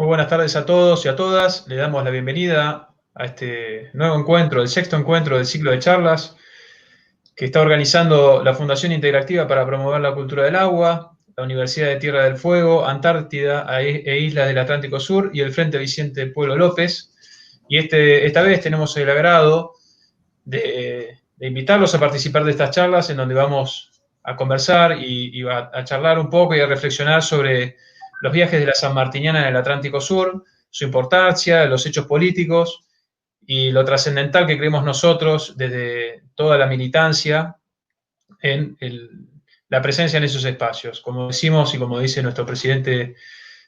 Muy buenas tardes a todos y a todas. Le damos la bienvenida a este nuevo encuentro, el sexto encuentro del ciclo de charlas que está organizando la Fundación Interactiva para Promover la Cultura del Agua, la Universidad de Tierra del Fuego, Antártida e Islas del Atlántico Sur y el Frente Vicente Pueblo López. Y esta vez tenemos el agrado de invitarlos a participar de estas charlas en donde vamos a conversar y a charlar un poco y a reflexionar sobre los viajes de la sanmartiniana en el Atlántico Sur, su importancia, los hechos políticos y lo trascendental que creemos nosotros desde toda la militancia en la presencia en esos espacios. Como decimos y como dice nuestro presidente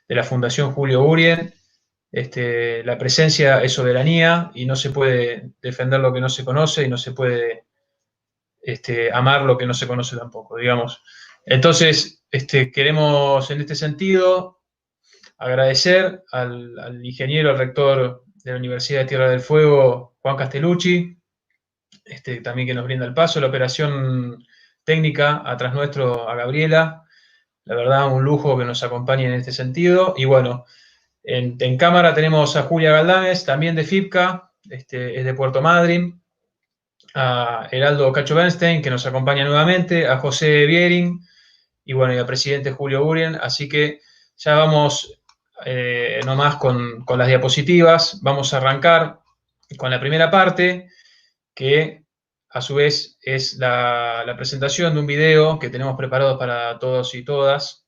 de la Fundación, Julio Urien, la presencia es soberanía y no se puede defender lo que no se conoce y no se puede amar lo que no se conoce tampoco, digamos. Entonces, queremos en este sentido agradecer al ingeniero, al rector de la Universidad de Tierra del Fuego, Juan Castellucci, también que nos brinda el paso, la operación técnica atrás nuestro, a Gabriela, la verdad un lujo que nos acompañe en este sentido, y bueno, en cámara tenemos a Julia Galdames, también de FIPCA, es de Puerto Madryn, a Heraldo Cacho Bernstein, que nos acompaña nuevamente, a José Biering, y bueno, y al presidente Julio Urien, así que ya vamos nomás con las diapositivas, vamos a arrancar con la primera parte, que a su vez es la presentación de un video que tenemos preparado para todos y todas,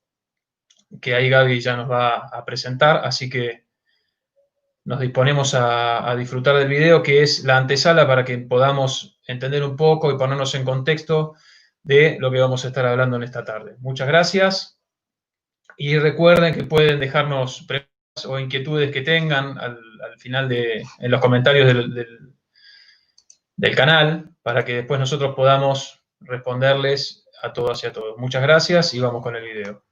que ahí Gaby ya nos va a presentar, así que nos disponemos a disfrutar del video, que es la antesala para que podamos entender un poco y ponernos en contexto de lo que vamos a estar hablando en esta tarde. Muchas gracias y recuerden que pueden dejarnos preguntas o inquietudes que tengan al final en los comentarios del canal para que después nosotros podamos responderles a todas y a todos. Muchas gracias y vamos con el video.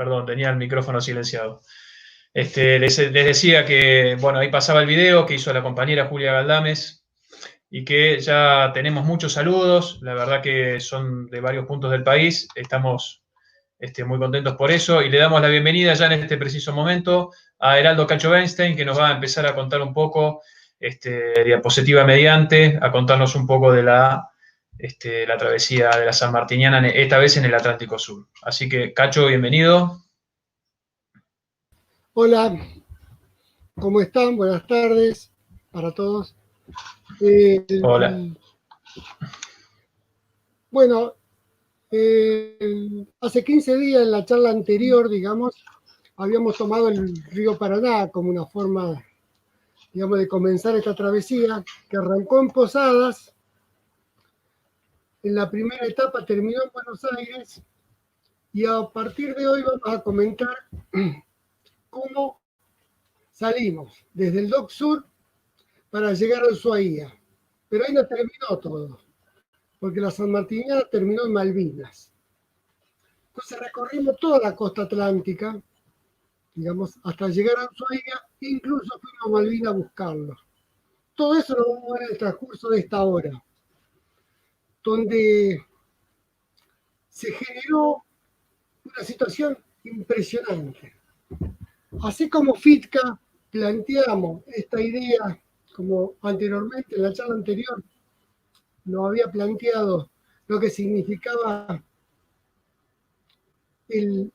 Perdón, tenía el micrófono silenciado. Les decía que, bueno, ahí pasaba el video que hizo la compañera Julia Galdames y que ya tenemos muchos saludos, la verdad que son de varios puntos del país, estamos muy contentos por eso y le damos la bienvenida ya en este preciso momento a Heraldo Cacho Weinstein, que nos va a empezar a contar un poco, diapositiva mediante, a contarnos un poco de la travesía de la Sanmartiniana, esta vez en el Atlántico Sur. Así que, Cacho, bienvenido. Hola, ¿cómo están? Buenas tardes para todos. Hola. Bueno, hace 15 días en la charla anterior, digamos, habíamos tomado el río Paraná como una forma, digamos, de comenzar esta travesía que arrancó en Posadas. En la primera etapa terminó en Buenos Aires y a partir de hoy vamos a comentar cómo salimos desde el Dock Sur para llegar a Ushuaia. Pero ahí no terminó todo, porque la Sanmartiniana terminó en Malvinas. Entonces recorrimos toda la costa atlántica, digamos, hasta llegar a Ushuaia, incluso fuimos a Malvinas a buscarlo. Todo eso lo vamos a ver en el transcurso de esta hora, donde se generó una situación impresionante. Así como FITCA planteamos esta idea, como anteriormente, en la charla anterior, nos había planteado lo que significaba el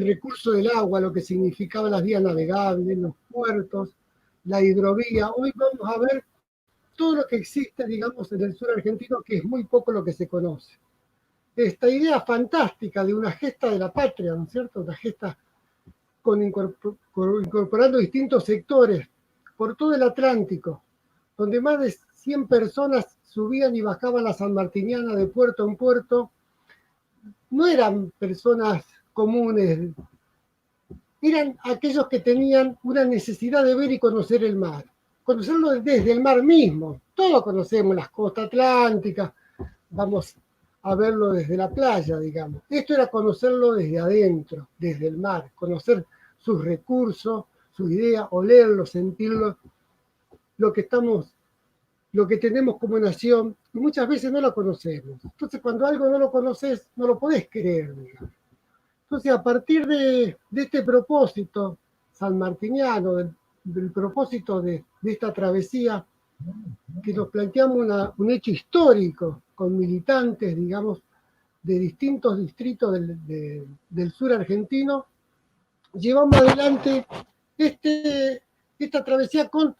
recurso del agua, lo que significaba las vías navegables, los puertos, la hidrovía. Hoy vamos a ver todo lo que existe, digamos, en el sur argentino, que es muy poco lo que se conoce. Esta idea fantástica de una gesta de la patria, ¿no es cierto? Una gesta incorporando distintos sectores por todo el Atlántico, donde más de 100 personas subían y bajaban la Sanmartiniana de puerto en puerto. No eran personas comunes, eran aquellos que tenían una necesidad de ver y conocer el mar, conocerlo desde el mar mismo. Todos conocemos las costas atlánticas, vamos a verlo desde la playa, digamos. Esto era conocerlo desde adentro, desde el mar, conocer sus recursos, sus ideas, olerlo, sentirlo, lo que tenemos como nación, y muchas veces no lo conocemos. Entonces, cuando algo no lo conoces, no lo podés creer, digamos. Entonces, a partir de este propósito sanmartiniano, del propósito de esta travesía, que nos planteamos un hecho histórico con militantes, digamos, de distintos distritos del sur argentino, llevamos adelante esta travesía con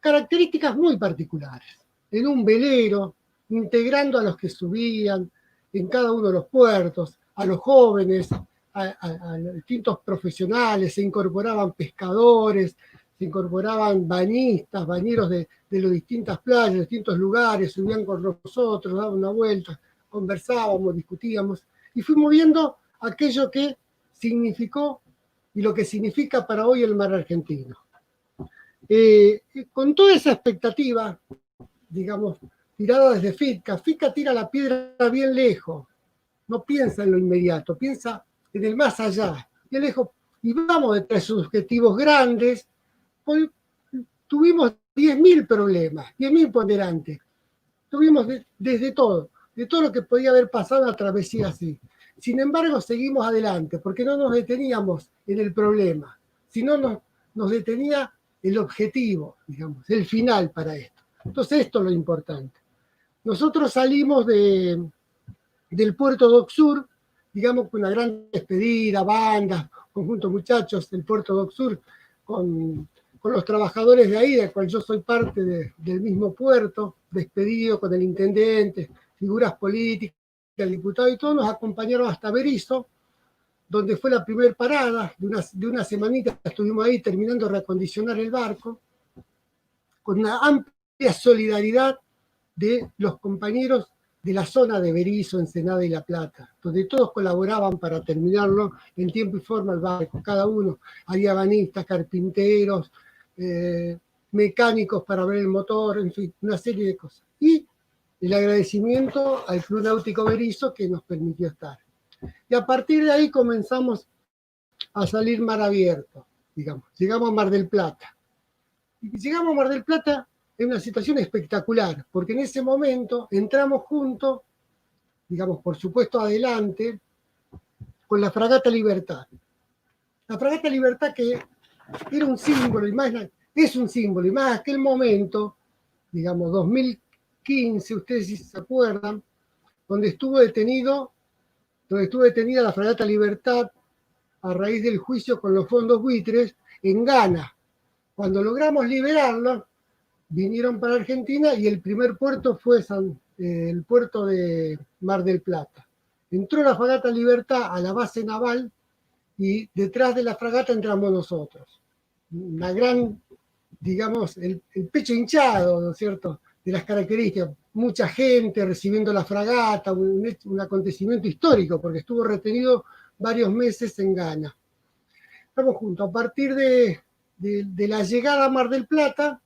características muy particulares. En un velero, integrando a los que subían en cada uno de los puertos, a los jóvenes, a distintos profesionales, se incorporaban pescadores, se incorporaban bañistas, bañeros de las distintas playas, de distintos lugares, subían con nosotros, daban una vuelta, conversábamos, discutíamos, y fuimos viendo aquello que significó y lo que significa para hoy el mar argentino. Con toda esa expectativa, digamos, tirada desde FITCA, FITCA tira la piedra bien lejos, no piensa en lo inmediato, piensa en el más allá, bien lejos, y vamos detrás de sus objetivos grandes. Hoy tuvimos 10.000 problemas, 10.000 ponderantes, tuvimos desde todo, de todo lo que podía haber pasado en una travesía así. Sin embargo, seguimos adelante, porque no nos deteníamos en el problema, sino nos detenía el objetivo, digamos, el final para esto. Entonces, esto es lo importante. Nosotros salimos del puerto Dock Sur, digamos, con una gran despedida, bandas, conjuntos muchachos del puerto Dock Sur, con los trabajadores de ahí, del cual yo soy parte del mismo puerto, despedido con el intendente, figuras políticas, el diputado y todos nos acompañaron hasta Berisso, donde fue la primera parada, de una semanita estuvimos ahí terminando de reacondicionar el barco, con una amplia solidaridad de los compañeros de la zona de Berisso, Ensenada y La Plata, donde todos colaboraban para terminarlo en tiempo y forma el barco, cada uno. Había banistas, carpinteros, mecánicos para ver el motor, en fin, una serie de cosas. Y el agradecimiento al Club Náutico Berisso que nos permitió estar. Y a partir de ahí comenzamos a salir mar abierto, digamos. Llegamos a Mar del Plata. Y llegamos a Mar del Plata en una situación espectacular, porque en ese momento entramos juntos, digamos, por supuesto adelante, con la fragata Libertad. La fragata Libertad que era un símbolo, y más, es un símbolo, y más aquel momento, digamos, 2015, ustedes si se acuerdan, donde estuvo detenida la fragata Libertad a raíz del juicio con los fondos buitres en Ghana. Cuando logramos liberarlo, vinieron para Argentina y el primer puerto fue el puerto de Mar del Plata. Entró la fragata Libertad a la base naval y detrás de la fragata entramos nosotros. Una gran, digamos, el pecho hinchado, ¿no es cierto?, de las características. Mucha gente recibiendo la fragata, un acontecimiento histórico, porque estuvo retenido varios meses en Ghana. Estamos juntos. A partir de la llegada a Mar del Plata,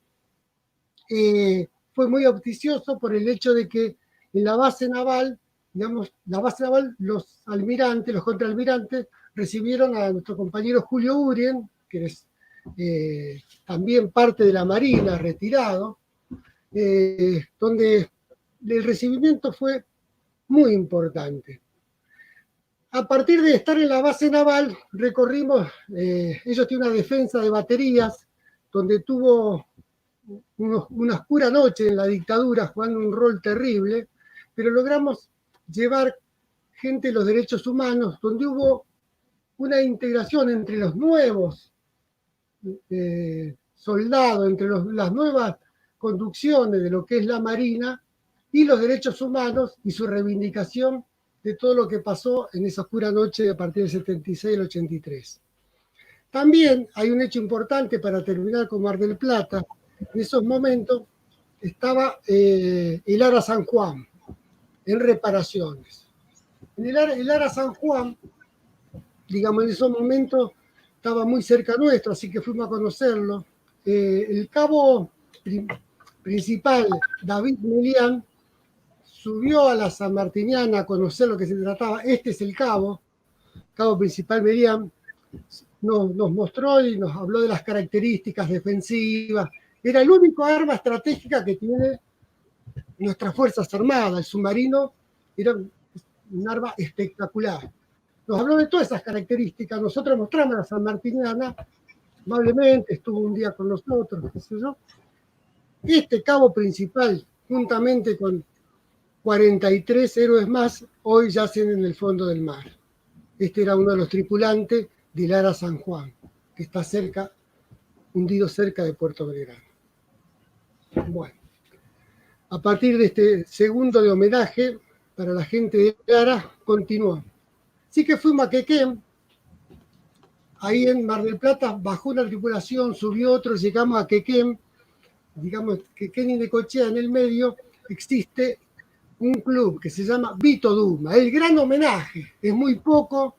fue muy auspicioso por el hecho de que en la base naval, digamos, los almirantes, los contraalmirantes, recibieron a nuestro compañero Julio Urien, que es también parte de la Marina, retirado, donde el recibimiento fue muy importante. A partir de estar en la base naval, recorrimos, ellos tienen una defensa de baterías, donde tuvo una oscura noche en la dictadura, jugando un rol terrible, pero logramos llevar gente de los derechos humanos, donde hubo una integración entre los nuevos soldados, entre las nuevas conducciones de lo que es la Marina y los derechos humanos y su reivindicación de todo lo que pasó en esa oscura noche a partir del 76 al 83. También hay un hecho importante para terminar con Mar del Plata. En esos momentos estaba el Ara San Juan en reparaciones. En el Ara San Juan, digamos, en esos momentos estaba muy cerca nuestro, así que fuimos a conocerlo. El cabo principal, David Melián, subió a la Sanmartiniana a conocer lo que se trataba. Este es el cabo principal Melián. Nos mostró y nos habló de las características defensivas. Era el único arma estratégica que tiene nuestras Fuerzas Armadas. El submarino era un arma espectacular. Nos habló de todas esas características. Nosotros mostramos a la Sanmartiniana, amablemente, estuvo un día con nosotros, qué sé yo. Este cabo principal, juntamente con 43 héroes más, hoy yacen en el fondo del mar. Este era uno de los tripulantes del Ara San Juan, que está hundido cerca de Puerto Belgrano. Bueno, a partir de este segundo de homenaje para la gente de Ara, continuó. Así que fuimos a Quequén, ahí en Mar del Plata, bajó una tripulación, subió otro, llegamos a Quequén, digamos, Quequén y Necochea en el medio, existe un club que se llama Vito Duma, el gran homenaje, es muy poco,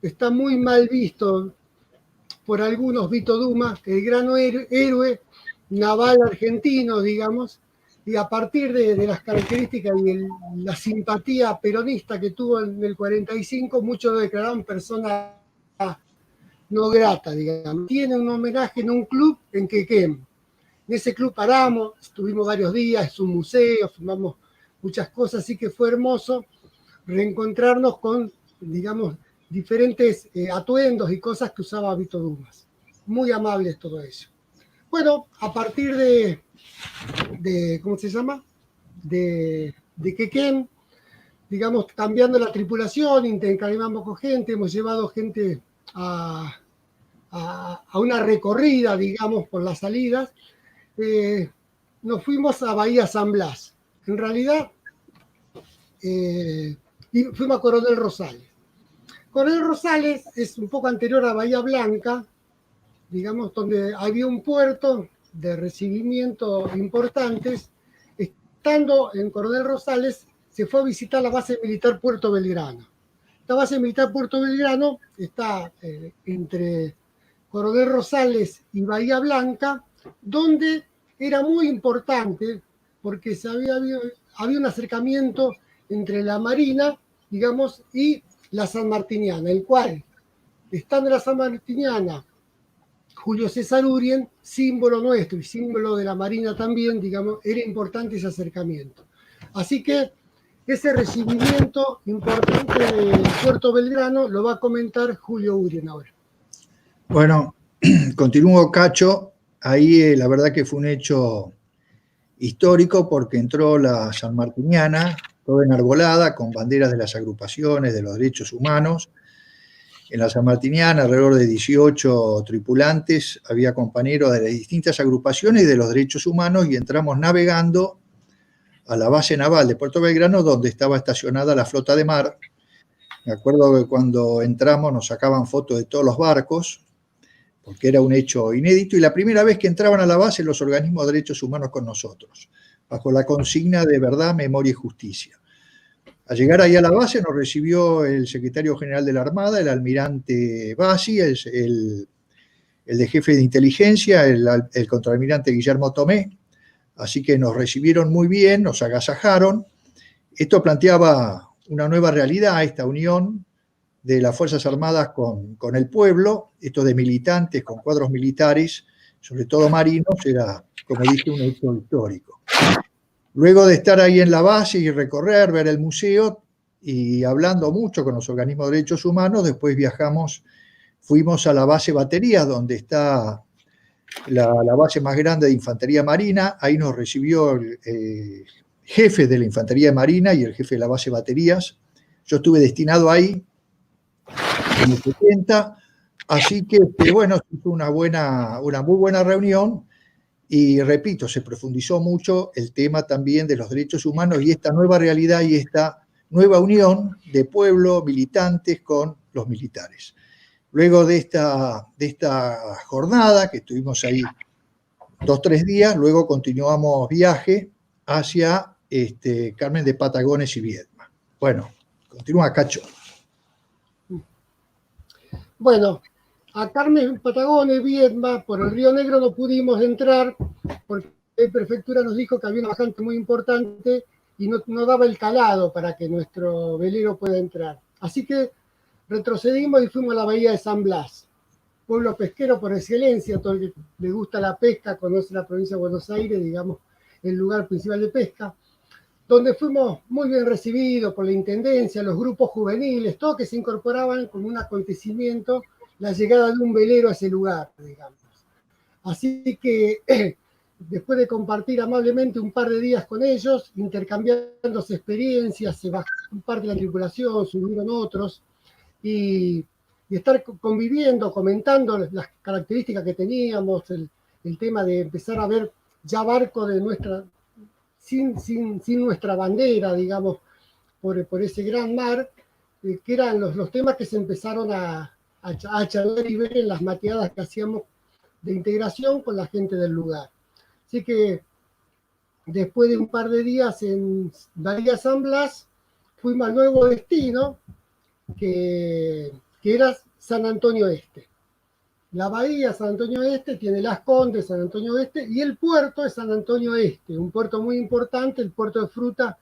está muy mal visto por algunos. Vito Duma, el gran héroe naval argentino, digamos, y a partir de las características y la simpatía peronista que tuvo en el 45, muchos lo declararon persona no grata, digamos. Tiene un homenaje en un club en Quequén. En ese club paramos, estuvimos varios días, es un museo, filmamos muchas cosas, así que fue hermoso reencontrarnos con, digamos, diferentes atuendos y cosas que usaba Vito Dumas. Muy amables todo eso. Bueno, a partir de ¿cómo se llama? De Quequén, digamos, cambiando la tripulación, intercambiamos con gente, hemos llevado gente a una recorrida, digamos, por las salidas. Nos fuimos a Bahía San Blas. En realidad, y fuimos a Coronel Rosales. Coronel Rosales es un poco anterior a Bahía Blanca, digamos, donde había un puerto de recibimiento importantes. Estando en Coronel Rosales, se fue a visitar la base militar Puerto Belgrano. Esta base militar Puerto Belgrano está entre Coronel Rosales y Bahía Blanca, donde era muy importante porque había un acercamiento entre la Marina, digamos, y la Sanmartiniana, el cual estando en la Sanmartiniana Julio César Urien, símbolo nuestro y símbolo de la Marina también, digamos, era importante ese acercamiento. Así que ese recibimiento importante de Puerto Belgrano lo va a comentar Julio Urien ahora. Bueno, continúo, Cacho. Ahí la verdad que fue un hecho histórico porque entró la sanmartiniana, toda enarbolada, con banderas de las agrupaciones de los derechos humanos. En la sanmartiniana, alrededor de 18 tripulantes, había compañeros de las distintas agrupaciones y de los derechos humanos, y entramos navegando a la base naval de Puerto Belgrano, donde estaba estacionada la flota de mar. Me acuerdo que cuando entramos nos sacaban fotos de todos los barcos, porque era un hecho inédito, y la primera vez que entraban a la base los organismos de derechos humanos con nosotros, bajo la consigna de verdad, memoria y justicia. Al llegar ahí a la base nos recibió el secretario general de la Armada, el almirante Bassi, el de jefe de inteligencia, el contraalmirante Guillermo Tomé, así que nos recibieron muy bien, nos agasajaron. Esto planteaba una nueva realidad, esta unión de las Fuerzas Armadas con el pueblo, esto de militantes con cuadros militares, sobre todo marinos, era, como dije, un hecho histórico. Luego de estar ahí en la base y recorrer, ver el museo y hablando mucho con los organismos de derechos humanos, después fuimos a la base Baterías, donde está la base más grande de Infantería Marina. Ahí nos recibió el jefe de la Infantería Marina y el jefe de la base Baterías. Yo estuve destinado ahí en el 70, así que bueno, fue una muy buena reunión, y repito, se profundizó mucho el tema también de los derechos humanos y esta nueva realidad y esta nueva unión de pueblo, militantes con los militares. Luego de esta jornada, que estuvimos ahí 2-3 días, luego continuamos viaje hacia Carmen de Patagones y Viedma. Bueno, continúa, Cacho. Bueno, a Carmen, Patagones, Viedma, por el Río Negro no pudimos entrar porque la prefectura nos dijo que había una bajante muy importante y no daba el calado para que nuestro velero pueda entrar. Así que retrocedimos y fuimos a la bahía de San Blas, pueblo pesquero por excelencia. Todo el que le gusta la pesca conoce la provincia de Buenos Aires, digamos, el lugar principal de pesca, donde fuimos muy bien recibidos por la intendencia, los grupos juveniles, todos que se incorporaban como un acontecimiento, la llegada de un velero a ese lugar, digamos. Así que después de compartir amablemente un par de días con ellos, intercambiándose experiencias, se bajó un par de la tripulación, subieron otros, y estar conviviendo, comentando las características que teníamos, el tema de empezar a ver ya barcos de nuestra... Sin nuestra bandera, digamos, por ese gran mar, que eran los temas que se empezaron a charlar y ver en las mateadas que hacíamos de integración con la gente del lugar. Así que después de un par de días en Bahía San Blas, fuimos al nuevo destino, que era San Antonio Este. La bahía San Antonio Este tiene Las Condes, San Antonio Este, y el puerto es San Antonio Este, un puerto muy importante. El puerto de fruta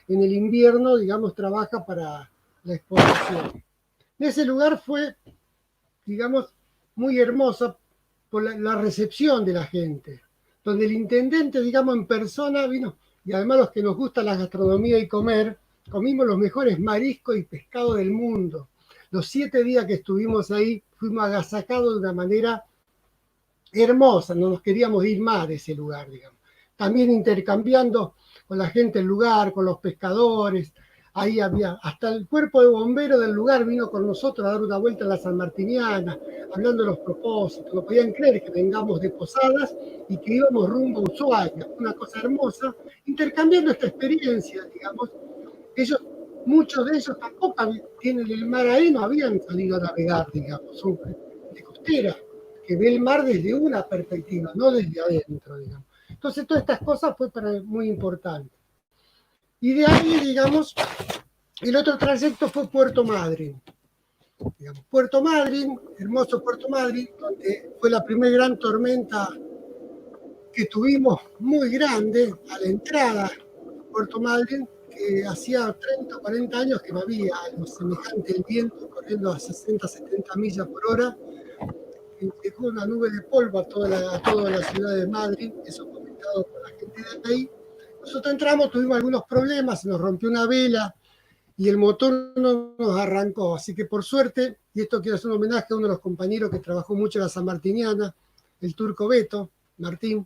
en el invierno, digamos, trabaja para la exportación. Ese lugar fue, digamos, muy hermosa por la recepción de la gente, donde el intendente, digamos, en persona vino, y además los que nos gusta la gastronomía y comer, comimos los mejores mariscos y pescado del mundo. Los 7 días que estuvimos ahí fuimos agasacados de una manera hermosa, no nos queríamos ir más de ese lugar, digamos. También intercambiando con la gente del lugar, con los pescadores. Ahí había, hasta el cuerpo de bomberos del lugar vino con nosotros a dar una vuelta en la Sanmartiniana, hablando de los propósitos. No podían creer que vengamos de Posadas y que íbamos rumbo a Ushuaia, una cosa hermosa, intercambiando esta experiencia, digamos. Muchos de ellos tampoco tienen el mar ahí, no habían salido a navegar, digamos, son de costera, que ve el mar desde una perspectiva, no desde adentro, digamos. Entonces, todas estas cosas fue muy importante. Y de ahí, digamos, el otro trayecto fue Puerto Madryn. Digamos, Puerto Madryn, hermoso Puerto Madryn, donde fue la primera gran tormenta que tuvimos muy grande a la entrada a Puerto Madryn, que hacía 30 o 40 años que no había algo semejante, el viento corriendo a 60, 70 millas por hora, y dejó una nube de polvo a toda la ciudad de Madrid, eso comentado por la gente de ahí. Nosotros entramos, tuvimos algunos problemas, se nos rompió una vela y el motor no nos arrancó, así que por suerte, y esto quiero hacer un homenaje a uno de los compañeros que trabajó mucho en la sanmartiniana, el turco Beto, Martín,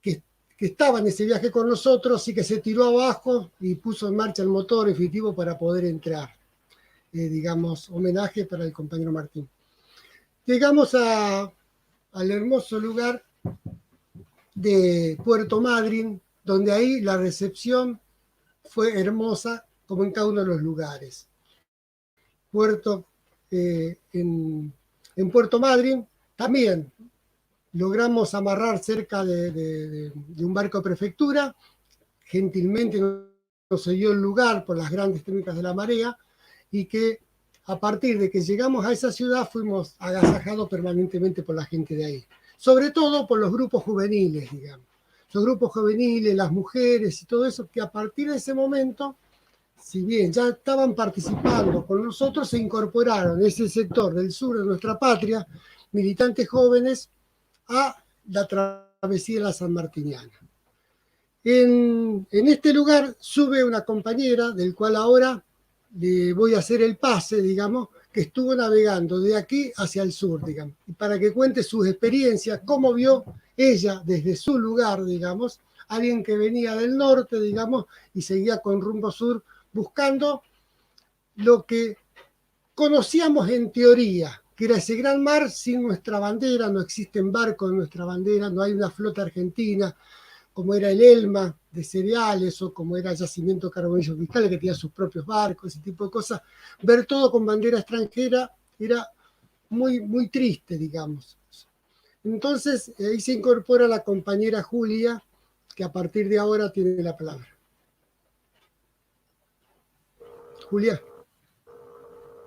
que estaba en ese viaje con nosotros y que se tiró abajo y puso en marcha el motor definitivo para poder entrar. Digamos, homenaje para el compañero Martín. Llegamos al hermoso lugar de Puerto Madryn, donde ahí la recepción fue hermosa, como en cada uno de los lugares. En Puerto Madryn también logramos amarrar cerca de un barco de prefectura, gentilmente nos cedió el lugar por las grandes técnicas de la marea, y que a partir de que llegamos a esa ciudad fuimos agasajados permanentemente por la gente de ahí, sobre todo por los grupos juveniles, digamos. Los grupos juveniles, las mujeres y todo eso, que a partir de ese momento, si bien ya estaban participando con nosotros, se incorporaron en ese sector del sur de nuestra patria, militantes jóvenes, a la travesía de la sanmartiniana. En este lugar sube una compañera, del cual ahora le voy a hacer el pase, digamos, que estuvo navegando de aquí hacia el sur, digamos, y para que cuente sus experiencias, cómo vio ella desde su lugar, digamos, alguien que venía del norte, digamos, y seguía con rumbo sur, buscando lo que conocíamos en teoría, que era ese gran mar sin nuestra bandera, no existen barcos en nuestra bandera, no hay una flota argentina, como era el Elma de cereales o como era el Yacimiento Carbonífero Fiscal, que tenía sus propios barcos, ese tipo de cosas. Ver todo con bandera extranjera era muy, muy triste, digamos. Entonces, ahí se incorpora la compañera Julia, que a partir de ahora tiene la palabra. Julia,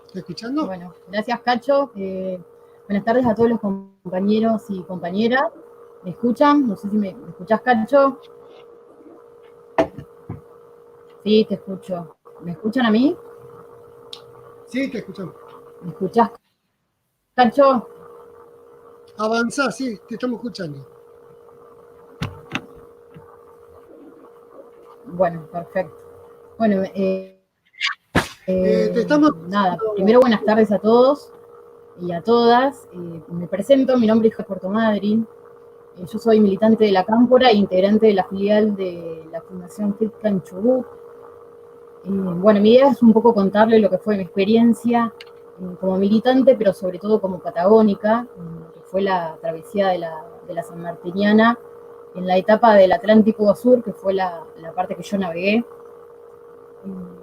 ¿estás escuchando? Bueno, gracias, Cacho. Buenas tardes a todos los compañeros y compañeras. ¿Me escuchan? No sé si me escuchás, Cacho. Sí, te escucho. ¿Me escuchan a mí? Sí, te escuchamos. ¿Me escuchás, Cacho? Avanzá, sí, te estamos escuchando. Bueno, perfecto. Bueno, te estamos... nada, primero buenas tardes a todos y a todas. Me presento, mi nombre es Puerto Madryn. Yo soy militante de la Cámpora e integrante de la filial de la Fundación FITCA en Chubut. Bueno, mi idea es un poco contarle lo que fue mi experiencia como militante, pero sobre todo como patagónica, que fue la travesía de la sanmartiniana en la etapa del Atlántico Sur, que fue la parte que yo navegué.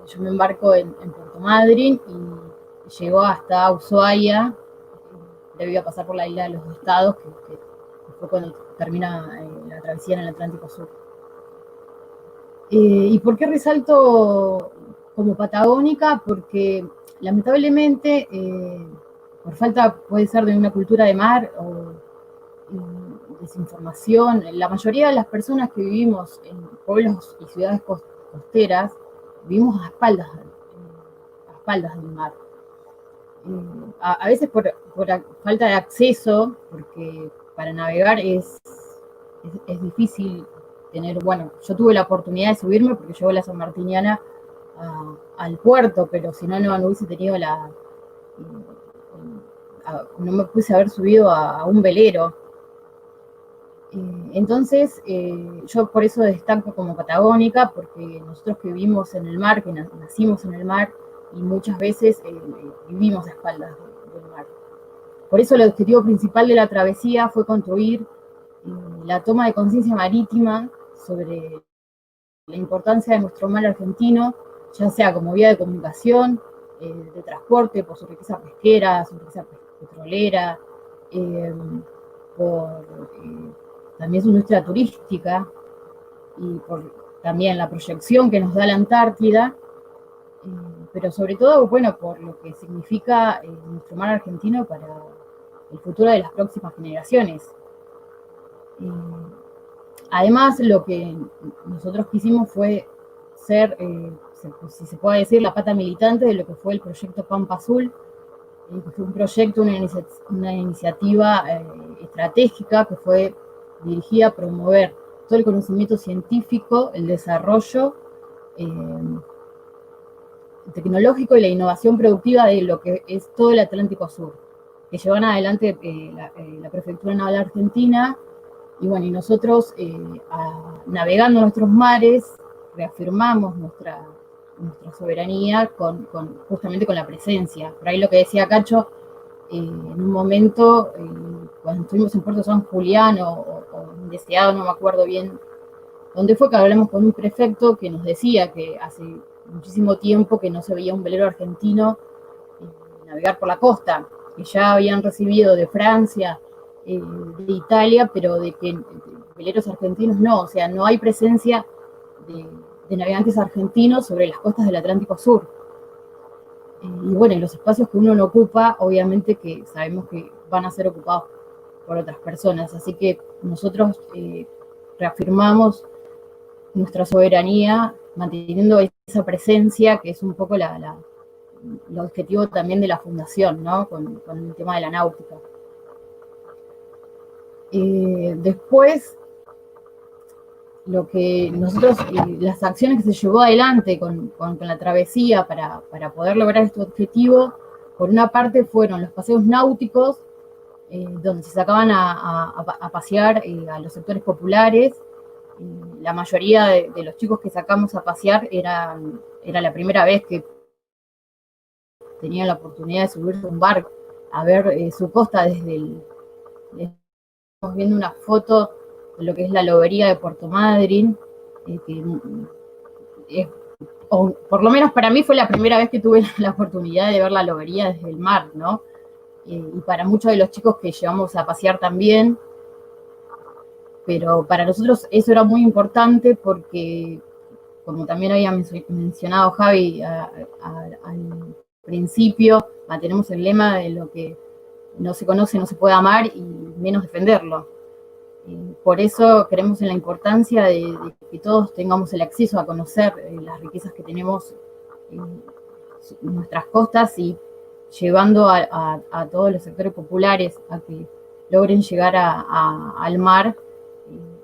Yo me embarco en Puerto Madryn y llegó hasta Ushuaia, debía pasar por la isla de los Dos Estados, que fue cuando termina la travesía en el Atlántico Sur. ¿Y por qué resalto como patagónica? Porque lamentablemente, por falta, puede ser de una cultura de mar o desinformación, la mayoría de las personas que vivimos en pueblos y ciudades costeras, vivimos a espaldas del mar. A veces por falta de acceso, porque para navegar es difícil tener, bueno, yo tuve la oportunidad de subirme porque llevo la sanmartiniana al puerto, pero si no hubiese tenido no me puse haber subido a un velero. Entonces, yo por eso destaco como patagónica, porque nosotros que vivimos en el mar, que nacimos en el mar, y muchas veces vivimos a espaldas del mar. Por eso el objetivo principal de la travesía fue construir la toma de conciencia marítima sobre la importancia de nuestro mar argentino, ya sea como vía de comunicación, de transporte, por su riqueza pesquera, su riqueza petrolera, por también su industria turística y por también la proyección que nos da la Antártida, pero sobre todo, bueno, por lo que significa nuestro mar argentino para el futuro de las próximas generaciones. Además, lo que nosotros quisimos fue ser si se puede decir, la pata militante de lo que fue el proyecto Pampa Azul, que fue un proyecto, una iniciativa estratégica que fue dirigida a promover todo el conocimiento científico, el desarrollo tecnológico y la innovación productiva de lo que es todo el Atlántico Sur, que llevan adelante la Prefectura Naval Argentina, y bueno, y nosotros navegando nuestros mares, reafirmamos nuestra soberanía justamente con la presencia. Por ahí lo que decía Cacho, en un momento, cuando estuvimos en Puerto San Julián o en Deseado, no me acuerdo bien dónde fue, que hablamos con un prefecto que nos decía que hace muchísimo tiempo que no se veía un velero argentino navegar por la costa, que ya habían recibido de Francia, de Italia, pero de que veleros argentinos no, o sea, no hay presencia de navegantes argentinos sobre las costas del Atlántico Sur. Y bueno, en los espacios que uno no ocupa, obviamente que sabemos que van a ser ocupados por otras personas, así que nosotros reafirmamos nuestra soberanía manteniendo esa presencia, que es un poco el objetivo también de la fundación, ¿no? Con el tema de la náutica. Después, lo que nosotros, las acciones que se llevó adelante con la travesía para poder lograr este objetivo, por una parte fueron los paseos náuticos, donde se sacaban a pasear a los sectores populares. La mayoría de los chicos que sacamos a pasear era la primera vez que tenían la oportunidad de subirse a un barco a ver su costa estamos viendo una foto de lo que es la lobería de Puerto Madryn, o por lo menos para mí fue la primera vez que tuve la oportunidad de ver la lobería desde el mar, ¿no? Y para muchos de los chicos que llevamos a pasear también, pero para nosotros eso era muy importante porque, como también había mencionado Javi al principio, tenemos el lema de lo que no se conoce, no se puede amar y menos defenderlo. Por eso creemos en la importancia de que todos tengamos el acceso a conocer las riquezas que tenemos en nuestras costas y llevando a todos los sectores populares a que logren llegar al mar.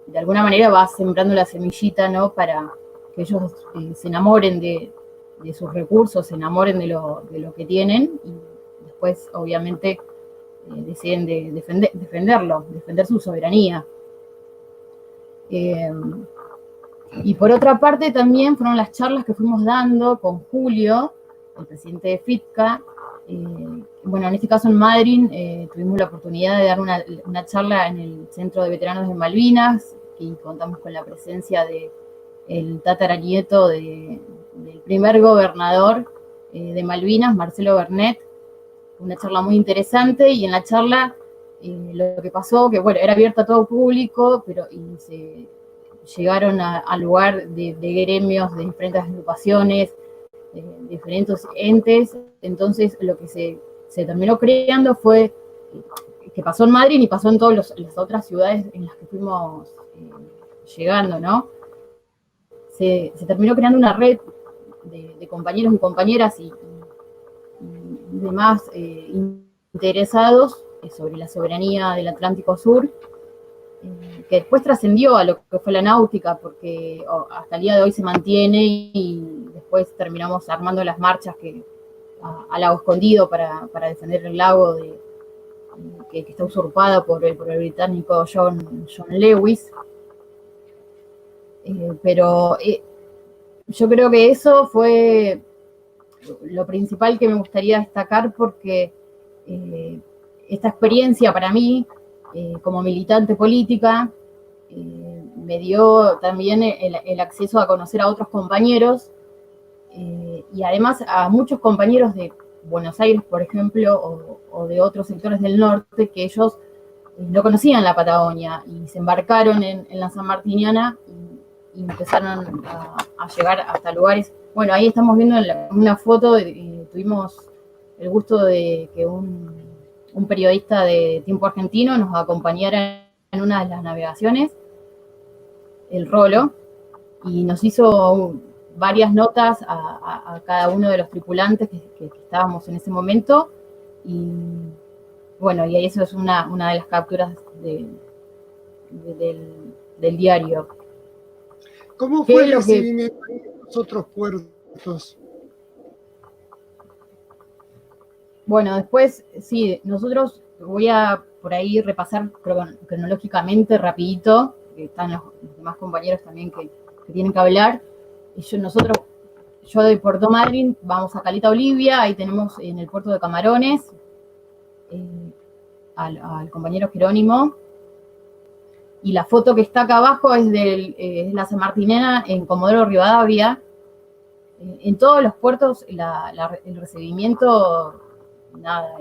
De alguna manera va sembrando la semillita, ¿no? Para que ellos se enamoren de sus recursos, se enamoren de lo que tienen y después, obviamente, deciden defender su soberanía. Y por otra parte también fueron las charlas que fuimos dando con Julio, el presidente de FITCA. Bueno, en este caso en Madryn tuvimos la oportunidad de dar una charla en el Centro de Veteranos de Malvinas y contamos con la presencia del tataranieto del primer gobernador de Malvinas, Marcelo Bernet. Una charla muy interesante y en la charla lo que pasó, que bueno, era abierta a todo público, pero se llegaron al lugar de gremios, de diferentes agrupaciones, diferentes entes. Entonces lo que se terminó creando fue que pasó en Madrid y pasó en todas las otras ciudades en las que fuimos llegando, ¿no? Se terminó creando una red de compañeros y compañeras y demás interesados sobre la soberanía del Atlántico Sur, que después trascendió a lo que fue la náutica, porque hasta el día de hoy se mantiene y después terminamos armando las marchas a Lago Escondido para defender el lago que está usurpada por el británico John Lewis. Pero yo creo que eso fue lo principal que me gustaría destacar porque esta experiencia para mí, como militante política, me dio también el acceso a conocer a otros compañeros y además a muchos compañeros de Buenos Aires, por ejemplo, o de otros sectores del norte que ellos no conocían la Patagonia y se embarcaron en la Sanmartiniana y empezaron a llegar hasta lugares. Bueno, ahí estamos viendo una foto, tuvimos el gusto de que un periodista de Tiempo Argentino nos acompañara en una de las navegaciones, el Rolo, y nos hizo varias notas a cada uno de los tripulantes que estábamos en ese momento, y bueno, y eso es una de las capturas del diario. ¿Cómo fue el recibimiento en los otros puertos? Bueno, después, sí, nosotros, voy a por ahí repasar cronológicamente, rapidito, que están los demás compañeros también que tienen que hablar. Yo de Puerto Madryn vamos a Caleta Olivia, ahí tenemos en el puerto de Camarones al compañero Jerónimo, y la foto que está acá abajo es la sanmartiniana en Comodoro Rivadavia. En todos los puertos el recibimiento, nada,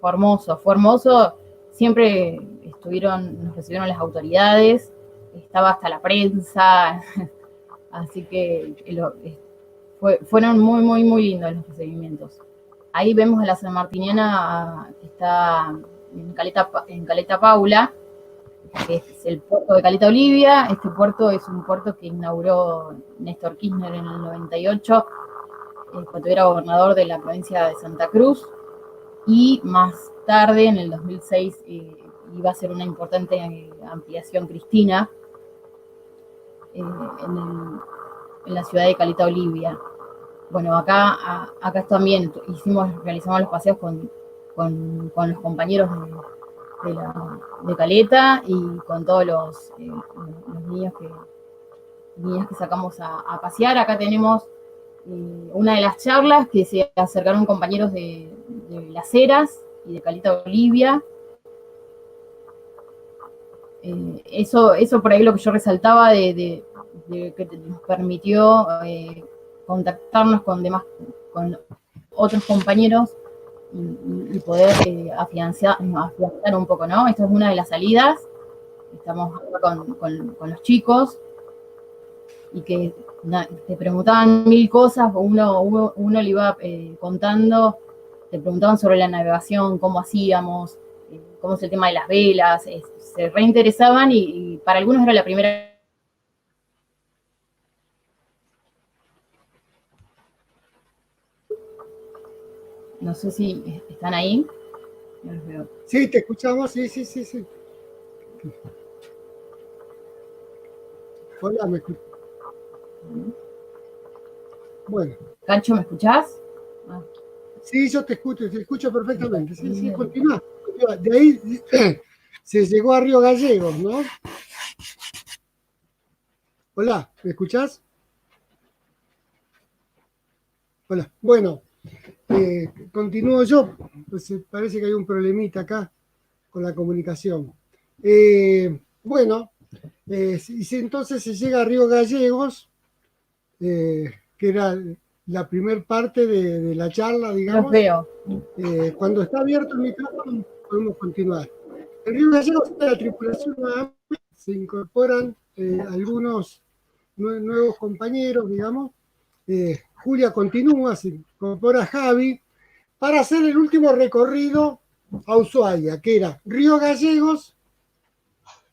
fue hermoso, siempre nos recibieron las autoridades, estaba hasta la prensa, así que fueron muy, muy, muy lindos los recibimientos. Ahí vemos a la sanmartiniana que está en Caleta Paula, que es el puerto de Caleta Olivia. Este puerto es un puerto que inauguró Néstor Kirchner en el 98, cuando era gobernador de la provincia de Santa Cruz, y más tarde, en el 2006, iba a ser una importante ampliación Cristina en la ciudad de Caleta Olivia. Bueno, acá también realizamos los paseos con los compañeros de Caleta y con todos los niños que sacamos a pasear. Acá tenemos una de las charlas que se acercaron compañeros de Las Heras y de Caleta Olivia. Eso por ahí lo que yo resaltaba de que nos permitió contactarnos con otros compañeros y poder afianzar un poco, ¿no? Esta es una de las salidas. Estamos con los chicos y que te preguntaban mil cosas, uno le iba contando, te preguntaban sobre la navegación, cómo hacíamos, cómo es el tema de las velas, se reinteresaban y para algunos era la primera. No sé si están ahí. No los veo. Sí, te escuchamos, sí. Hola, ¿me escuchas? Bueno. Cacho, ¿me escuchás? Ah. Sí, yo te escucho perfectamente. Sí, continúa. De ahí se llegó a Río Gallegos, ¿no? Hola, ¿me escuchás? Hola, bueno, continúo yo, pues parece que hay un problemita acá con la comunicación. Entonces se llega a Río Gallegos, que era la primer parte de la charla, digamos. Los veo. Cuando está abierto el micrófono podemos continuar. En Río Gallegos está la tripulación nuevamente, se incorporan algunos nuevos compañeros, digamos. Julia continúa, se incorpora Javi, para hacer el último recorrido a Ushuaia, que era Río Gallegos,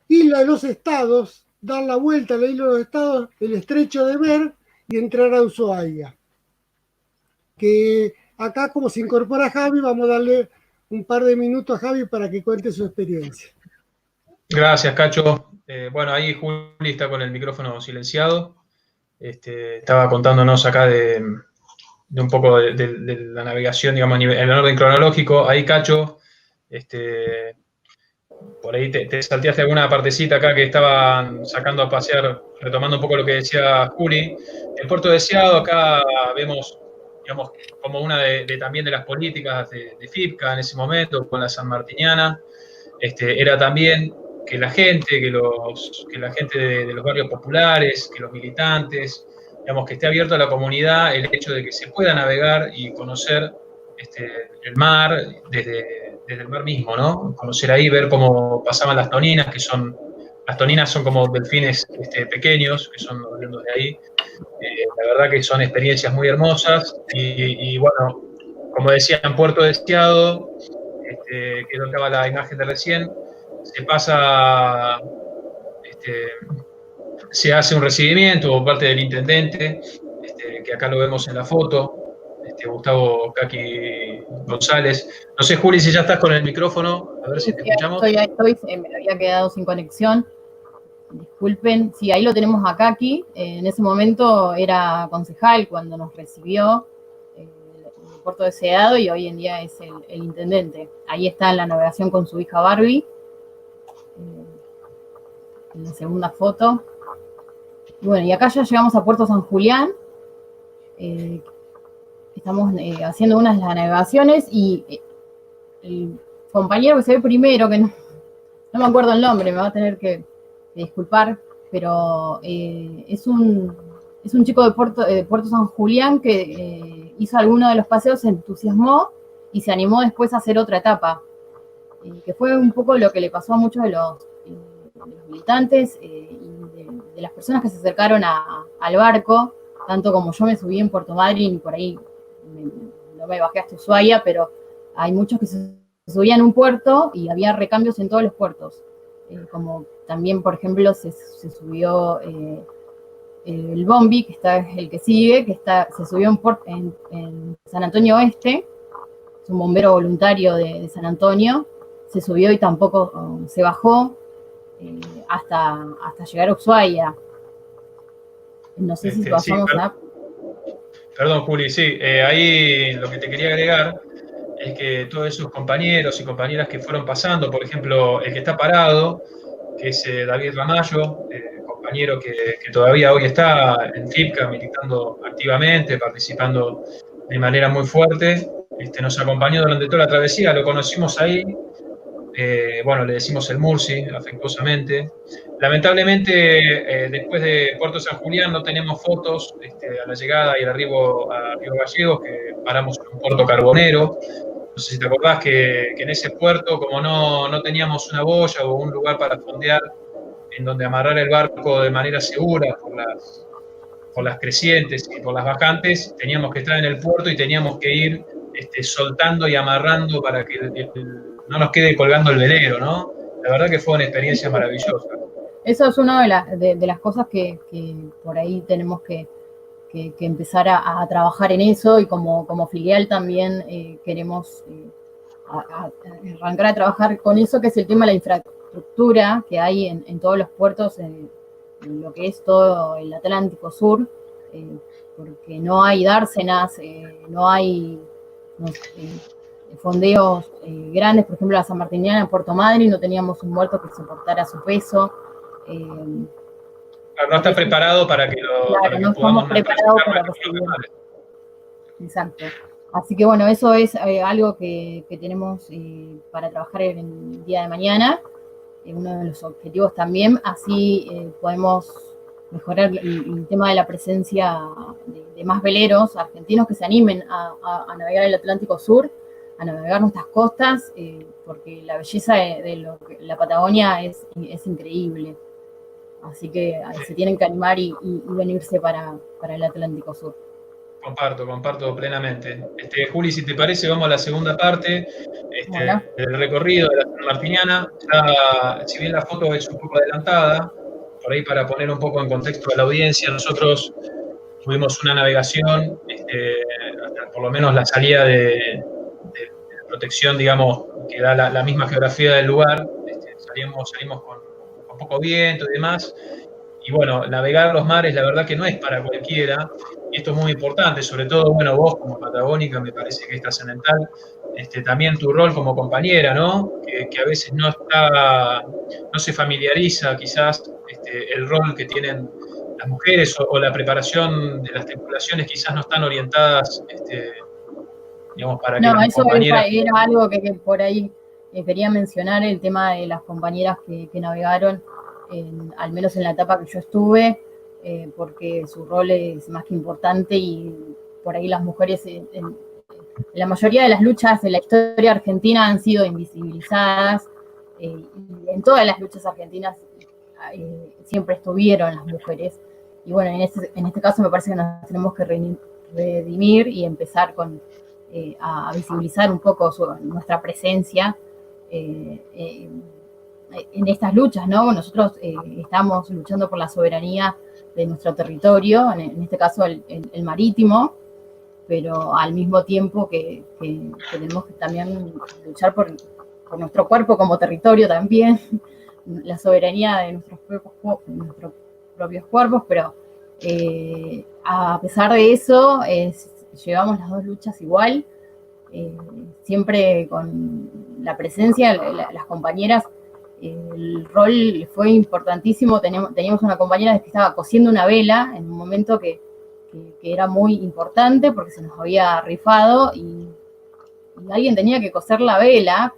Isla de los Estados, dar la vuelta a la Isla de los Estados, el Estrecho de Ver y entrar a Ushuaia. Que acá, como se incorpora Javi, vamos a darle un par de minutos a Javi para que cuente su experiencia. Gracias, Cacho. Bueno, ahí Juli está con el micrófono silenciado. Estaba contándonos acá de un poco de la navegación, digamos, en el orden cronológico. Ahí, Cacho, por ahí te salteaste alguna partecita acá que estaban sacando a pasear, retomando un poco lo que decía Juli. El puerto deseado, acá vemos, digamos, como una también de las políticas de FIPCA en ese momento, con la sanmartiniana, era también que la gente, que la gente de los barrios populares, que los militantes, digamos, que esté abierto a la comunidad el hecho de que se pueda navegar y conocer el mar desde el mar mismo, ¿no? Conocer ahí, ver cómo pasaban las toninas, las toninas son como delfines pequeños, que son oriundos de ahí. La verdad que son experiencias muy hermosas y bueno, como decía, en Puerto Deseado, que es donde estaba la imagen de recién, se hace un recibimiento por parte del intendente, que acá lo vemos en la foto, Gustavo Kaki González. No sé, Juli, si ya estás con el micrófono, a ver si te escuchamos. Estoy, me había quedado sin conexión. Disculpen, sí, ahí lo tenemos a Kaki. En ese momento era concejal cuando nos recibió en el puerto de Deseado y hoy en día es el intendente. Ahí está en la navegación con su hija Barbie, en la segunda foto. Y bueno, y acá ya llegamos a Puerto San Julián. Estamos haciendo unas de las navegaciones y el compañero que se ve primero, que no me acuerdo el nombre, me va a tener que disculpar, pero es un chico de Puerto San Julián que hizo alguno de los paseos, se entusiasmó y se animó después a hacer otra etapa, que fue un poco lo que le pasó a muchos de los militantes y de las personas que se acercaron al barco, tanto como yo me subí en Puerto Madryn y por ahí no me bajé hasta Ushuaia, pero hay muchos que se subían a un puerto y había recambios en todos los puertos. Como también, por ejemplo, se subió el Bombi, que está el que sigue, se subió en San Antonio Oeste, es un bombero voluntario de San Antonio, se subió y tampoco se bajó hasta llegar a Ushuaia. No sé si pasamos sí, Perdón, Juli, sí, ahí lo que te quería agregar es que todos esos compañeros y compañeras que fueron pasando, por ejemplo, el que está parado, que es David Ramallo, compañero que todavía hoy está en FIPCA militando activamente, participando de manera muy fuerte, nos acompañó durante toda la travesía, lo conocimos ahí, le decimos el Murci, afectuosamente. Lamentablemente, después de Puerto San Julián no tenemos fotos a la llegada y al arribo a Río Gallegos, que paramos en un puerto carbonero. No sé si te acordás que en ese puerto, como no teníamos una boya o un lugar para fondear en donde amarrar el barco de manera segura por las crecientes y por las bajantes, teníamos que estar en el puerto y teníamos que ir soltando y amarrando para que no nos quede colgando el velero, ¿no? La verdad que fue una experiencia maravillosa. Eso es una de las cosas que por ahí tenemos que empezar a trabajar en eso, y como filial también queremos arrancar a trabajar con eso, que es el tema de la infraestructura que hay en todos los puertos, en lo que es todo el Atlántico Sur, porque no hay dársenas, no hay fondeos grandes. Por ejemplo, la San Martiniana en Puerto Madryn no teníamos un muerto que soportara su peso. No está preparado para que no estamos preparados para recibir. Exacto. Así que bueno, eso es algo que tenemos para trabajar en el día de mañana, uno de los objetivos también. Así podemos mejorar el tema de la presencia de más veleros argentinos que se animen a navegar el Atlántico Sur, a navegar nuestras costas, porque la belleza de la Patagonia es increíble. Así que se tienen que animar y venirse para el Atlántico Sur. Comparto plenamente. Juli, si te parece, vamos a la segunda parte del recorrido de la San Martiniana. Si bien la foto es un poco adelantada, por ahí para poner un poco en contexto a la audiencia, nosotros tuvimos una navegación, hasta por lo menos la salida de protección, digamos, que da la misma geografía del lugar. Salimos con poco viento y demás. Y bueno, navegar los mares, la verdad que no es para cualquiera, y esto es muy importante, sobre todo, bueno, vos como patagónica me parece que es trascendental, también tu rol como compañera, ¿no? Que a veces no se familiariza quizás el rol que tienen las mujeres, o la preparación de las tripulaciones quizás no están orientadas, digamos, para que las eso compañeras... era algo que por ahí quería mencionar, el tema de las compañeras que navegaron, al menos en la etapa que yo estuve, porque su rol es más que importante, y por ahí las mujeres en la mayoría de las luchas de la historia argentina han sido invisibilizadas, y en todas las luchas argentinas siempre estuvieron las mujeres. Y bueno, en este caso me parece que nos tenemos que redimir y empezar a visibilizar un poco nuestra presencia, en estas luchas, ¿no? Nosotros estamos luchando por la soberanía de nuestro territorio, en este caso el marítimo, pero al mismo tiempo que tenemos que también luchar por nuestro cuerpo como territorio también, la soberanía de nuestros propios cuerpos, pero a pesar de eso, llevamos las dos luchas igual, siempre con la presencia, las compañeras, el rol fue importantísimo. Teníamos una compañera que estaba cosiendo una vela en un momento que era muy importante porque se nos había rifado y alguien tenía que coser la vela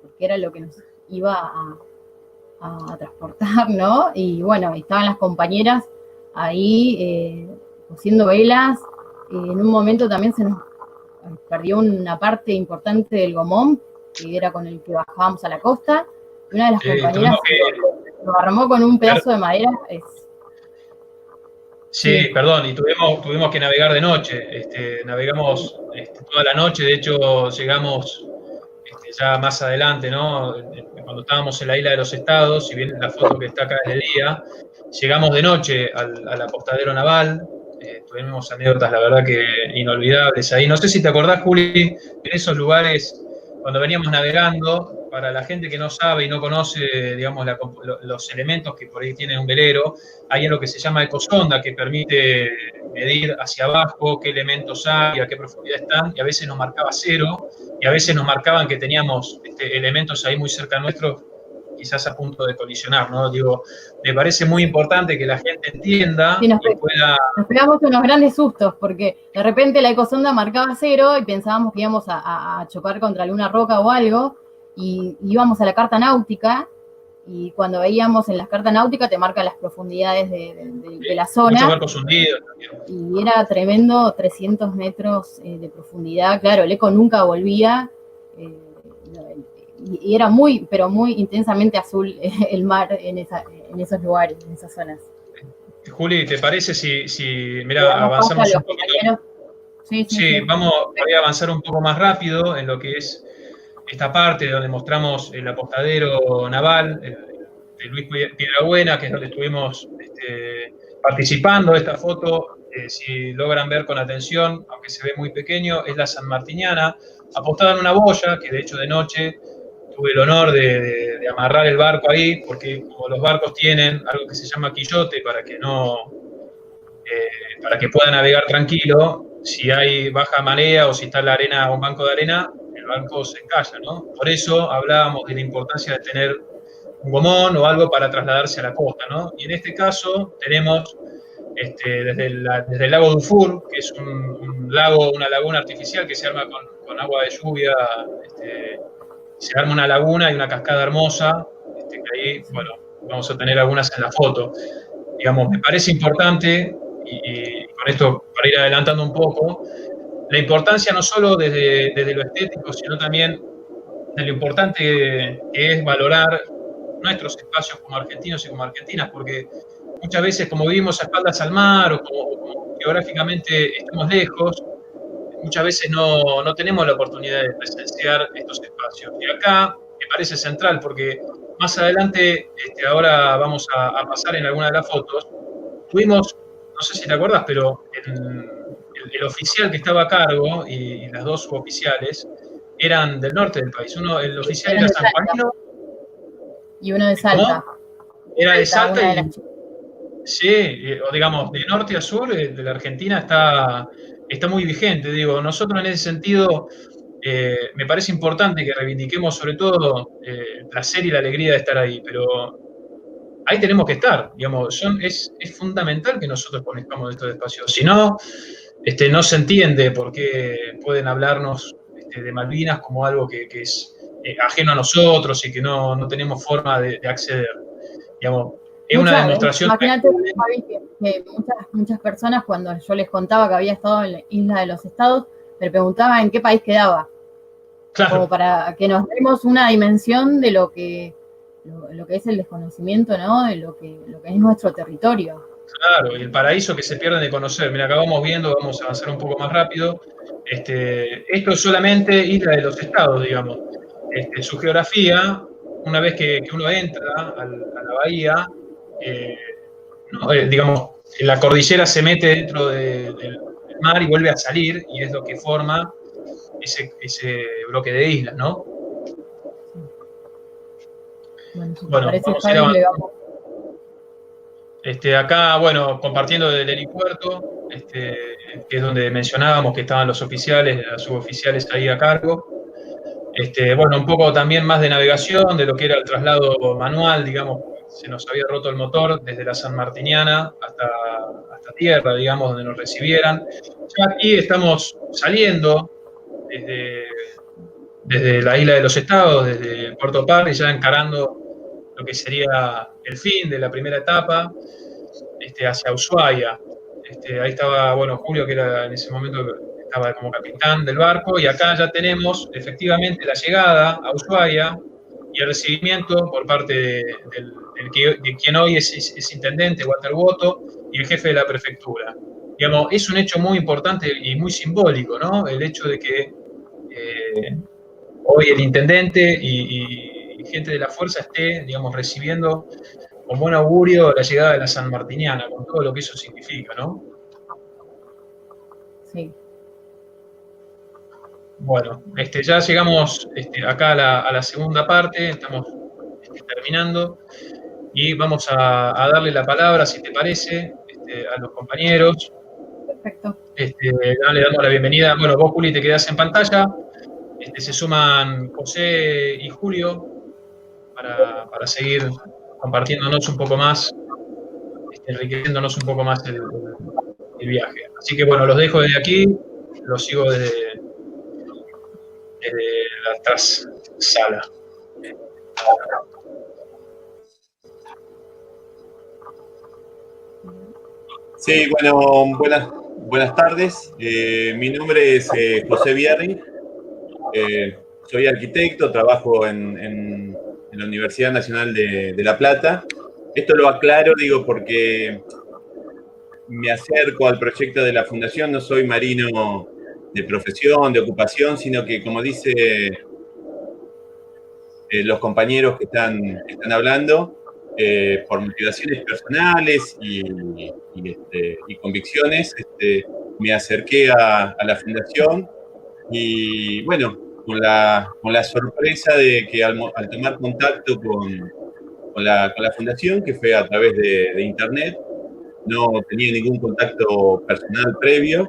porque era lo que nos iba a transportar, ¿no? Y bueno, estaban las compañeras ahí cosiendo velas. En un momento también se nos perdió una parte importante del gomón, que era con el que bajábamos a la costa. Y una de las compañeras lo armó con un pedazo de madera. Sí, perdón, y tuvimos que navegar de noche. Navegamos toda la noche, de hecho llegamos ya más adelante, ¿no? Cuando estábamos en la isla de los Estados, si bien la foto que está acá es de día, llegamos de noche al apostadero naval. Tuvimos anécdotas, la verdad que inolvidables ahí. No sé si te acordás, Juli, en esos lugares, cuando veníamos navegando, para la gente que no sabe y no conoce, digamos, los elementos que por ahí tiene un velero, hay lo que se llama ecosonda, que permite medir hacia abajo qué elementos hay, a qué profundidad están, y a veces nos marcaba 0, y a veces nos marcaban que teníamos elementos ahí muy cerca nuestro, quizás a punto de colisionar, ¿no? Digo, me parece muy importante que la gente entienda sí, y pueda... Nos pegamos unos grandes sustos, porque de repente la ecosonda marcaba 0 y pensábamos que íbamos a chocar contra alguna roca o algo, y íbamos a la carta náutica, y cuando veíamos en las cartas náuticas te marca las profundidades de la zona. Muchos barcos hundidos. Y era tremendo, 300 metros de profundidad. Claro, el eco nunca volvía, y era muy, pero muy intensamente azul el mar en esos lugares, en esas zonas. Juli, ¿te parece si mira, avanzamos un poquito? Sí, vamos a avanzar un poco más rápido en lo que es esta parte donde mostramos el apostadero naval de Luis Piedrabuena, que es donde estuvimos participando. Esta foto, si logran ver con atención, aunque se ve muy pequeño, es la sanmartiniana, apostada en una boya, que de hecho de noche tuve el honor de amarrar el barco ahí, porque como los barcos tienen algo que se llama quillote para que pueda navegar tranquilo, si hay baja marea o si está la arena o un banco de arena, el barco se encalla, ¿no? Por eso hablábamos de la importancia de tener un gomón o algo para trasladarse a la costa, ¿no? Y en este caso tenemos desde el lago Dufour, que es un lago, una laguna artificial que se arma con agua de lluvia, se arma una laguna y una cascada hermosa, que ahí, bueno, vamos a tener algunas en la foto. Digamos, me parece importante, y con esto para ir adelantando un poco, la importancia no solo desde lo estético, sino también de lo importante que es valorar nuestros espacios como argentinos y como argentinas, porque muchas veces como vivimos a espaldas al mar o como geográficamente estamos lejos, muchas veces no tenemos la oportunidad de presenciar estos espacios. Y acá me parece central, porque más adelante, ahora vamos a pasar en alguna de las fotos, tuvimos, no sé si te acuerdas, pero el oficial que estaba a cargo y las dos suboficiales eran del norte del país. El oficial era sanjuanino. Y uno de Salta. Era de Salta y... Sí, o digamos, de norte a sur, de la Argentina está muy vigente. Digo, nosotros en ese sentido me parece importante que reivindiquemos sobre todo el placer y la alegría de estar ahí, pero ahí tenemos que estar, digamos, es fundamental que nosotros conozcamos estos espacios. Si no, no se entiende por qué pueden hablarnos de Malvinas como algo que es ajeno a nosotros y que no tenemos forma de acceder. Digamos, es una demostración. Imagínate, Javi, que muchas personas, cuando yo les contaba que había estado en la isla de los Estados, me preguntaban en qué país quedaba. Claro. Como para que nos demos una dimensión de lo que es el desconocimiento, ¿no? De lo que es nuestro territorio. Claro, y el paraíso que se pierden de conocer. Mira, acá vamos viendo, vamos a avanzar un poco más rápido. Esto es solamente Isla de los Estados, digamos. Su geografía una vez que uno entra a la bahía, digamos, la cordillera se mete dentro del mar y vuelve a salir, y es lo que forma ese bloque de islas, ¿no? Bueno, si te Bueno, parece, vamos a ir Javi, le avanzando. vamos. Acá, bueno, compartiendo del helipuerto, que es donde mencionábamos que estaban los oficiales, los suboficiales ahí a cargo. Bueno, un poco también más de navegación, de lo que era el traslado manual, digamos, se nos había roto el motor desde la San Martiniana hasta tierra, digamos, donde nos recibieran. Ya aquí estamos saliendo desde la isla de los Estados, desde Puerto Parry, ya encarando lo que sería el fin de la primera etapa, hacia Ushuaia. Ahí estaba, bueno, Julio, que era en ese momento estaba como capitán del barco, y acá ya tenemos efectivamente la llegada a Ushuaia y el recibimiento por parte de quien hoy es intendente, Walter Boto, y el jefe de la prefectura. Digamos, es un hecho muy importante y muy simbólico, ¿no? El hecho de que hoy el intendente y gente de la fuerza esté, digamos, recibiendo con buen augurio la llegada de la San Martiniana, con todo lo que eso significa, ¿no? Sí. Bueno, ya llegamos acá a la segunda parte, estamos terminando, y vamos a darle la palabra, si te parece, a los compañeros. Perfecto. Le damos la bienvenida. Bueno, vos, Juli, te quedás en pantalla. Se suman José y Julio para seguir compartiéndonos un poco más, enriqueciéndonos un poco más el viaje. Así que bueno, los dejo desde aquí, los sigo desde la trassala. Sí, bueno, buenas tardes. Mi nombre es José Bierri. Soy arquitecto, trabajo en la Universidad Nacional de La Plata. Esto lo aclaro, digo, porque me acerco al proyecto de la Fundación. No soy marino de profesión, de ocupación, sino que, como dice los compañeros que están hablando, por motivaciones personales y convicciones, me acerqué a la Fundación y, bueno, con la sorpresa de que al tomar contacto con la Fundación, que fue a través de Internet, no tenía ningún contacto personal previo,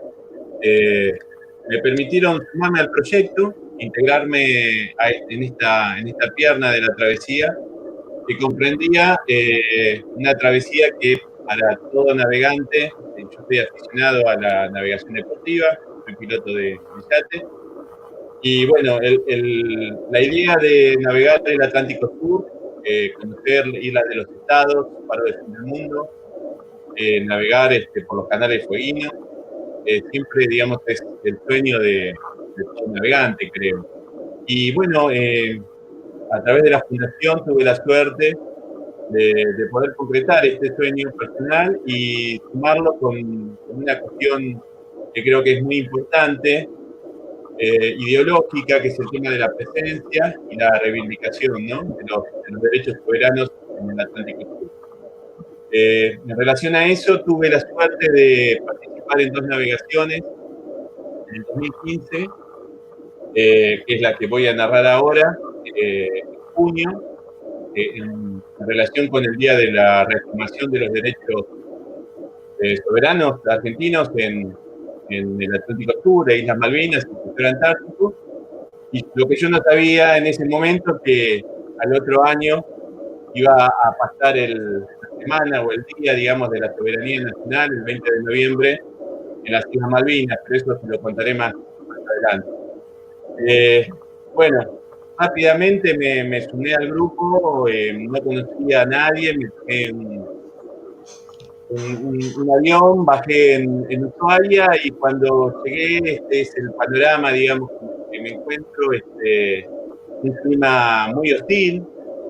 me permitieron sumarme al proyecto, integrarme en esta pierna de la travesía, que comprendía una travesía que para todo navegante, yo estoy aficionado a la navegación deportiva, soy piloto de yate, y bueno, la idea de navegar el Atlántico Sur, conocer islas de los estados, paros del mundo, navegar por los canales fueguinos, siempre, digamos, es el sueño de todo navegante, creo. Y bueno, a través de la Fundación tuve la suerte de poder concretar este sueño personal y sumarlo con una cuestión que creo que es muy importante, ideológica, que es el tema de la presencia y la reivindicación, ¿no?, de los derechos soberanos en el Atlántico Sur. En relación a eso, tuve la suerte de participar en 2 navegaciones en el 2015, que es la que voy a narrar ahora, en junio, en relación con el Día de la Reafirmación de los Derechos Soberanos Argentinos en el Atlántico Sur, e Islas Malvinas, y el sector Antártico. Y lo que yo no sabía en ese momento, que al otro año iba a pasar la semana o el día, digamos, de la soberanía nacional, el 20 de noviembre, en las Islas Malvinas, pero eso se lo contaré más adelante. Bueno, rápidamente me sumé al grupo, no conocía a nadie, me tomé un avión, bajé en Ushuaia, y cuando llegué, este es el panorama, digamos, que me encuentro, un clima muy hostil,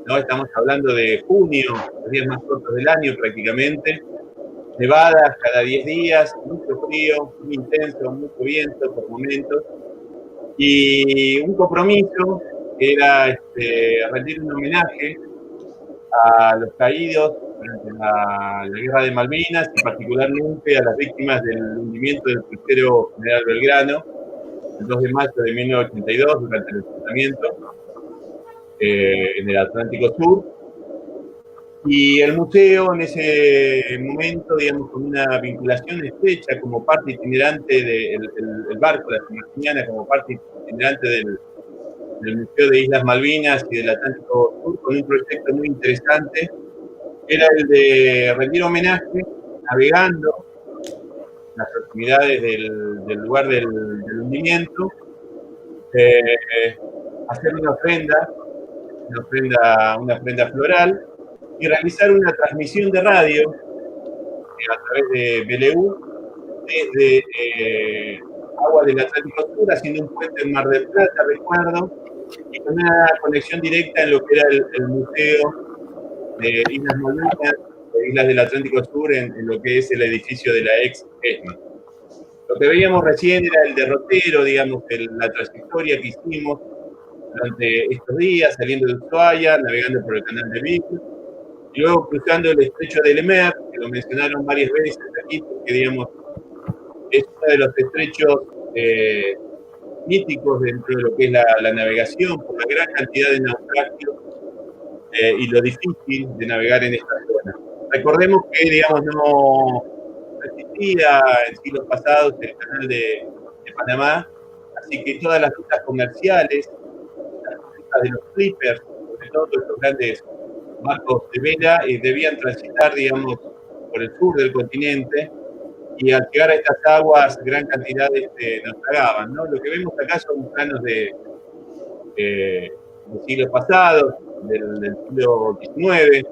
¿no? Estamos hablando de junio, los días más cortos del año prácticamente, nevadas cada 10 días, mucho frío, muy intenso, mucho viento por momentos, y un compromiso que era rendir un homenaje a los caídos durante la Guerra de Malvinas y particularmente a las víctimas del hundimiento del crucero General Belgrano el 2 de mayo de 1982 durante el enfrentamiento en el Atlántico Sur. Y el museo en ese momento, digamos, con una vinculación estrecha como parte itinerante del barco, la San Martiniana, como parte itinerante del Museo de Islas Malvinas y del Atlántico Sur, con un proyecto muy interesante, era el de rendir homenaje navegando en las proximidades del lugar del hundimiento, hacer una ofrenda floral y realizar una transmisión de radio a través de BLU desde agua del Atlántico Sur, haciendo un puente en Mar del Plata, recuerdo, y con una conexión directa en lo que era el Museo de Islas Malvinas, de Islas del Atlántico Sur, en lo que es el edificio de la ex ESMA. Lo que veíamos recién era el derrotero, digamos, la trayectoria que hicimos durante estos días, saliendo de Ushuaia, navegando por el canal de Beagle, y luego cruzando el estrecho de Lemer, que lo mencionaron varias veces aquí, porque, digamos, es uno de los estrechos míticos dentro de lo que es la navegación, por la gran cantidad de naufragios y lo difícil de navegar en esta zona. Recordemos que, digamos, no existía en siglos pasados el canal de Panamá, así que todas las rutas comerciales, las rutas de los flippers, sobre todo estos grandes barcos de vela, debían transitar, digamos, por el sur del continente, y al llegar a estas aguas, gran cantidad naufragaban, ¿no? Lo que vemos acá son planos de siglos pasados, del siglo XIX,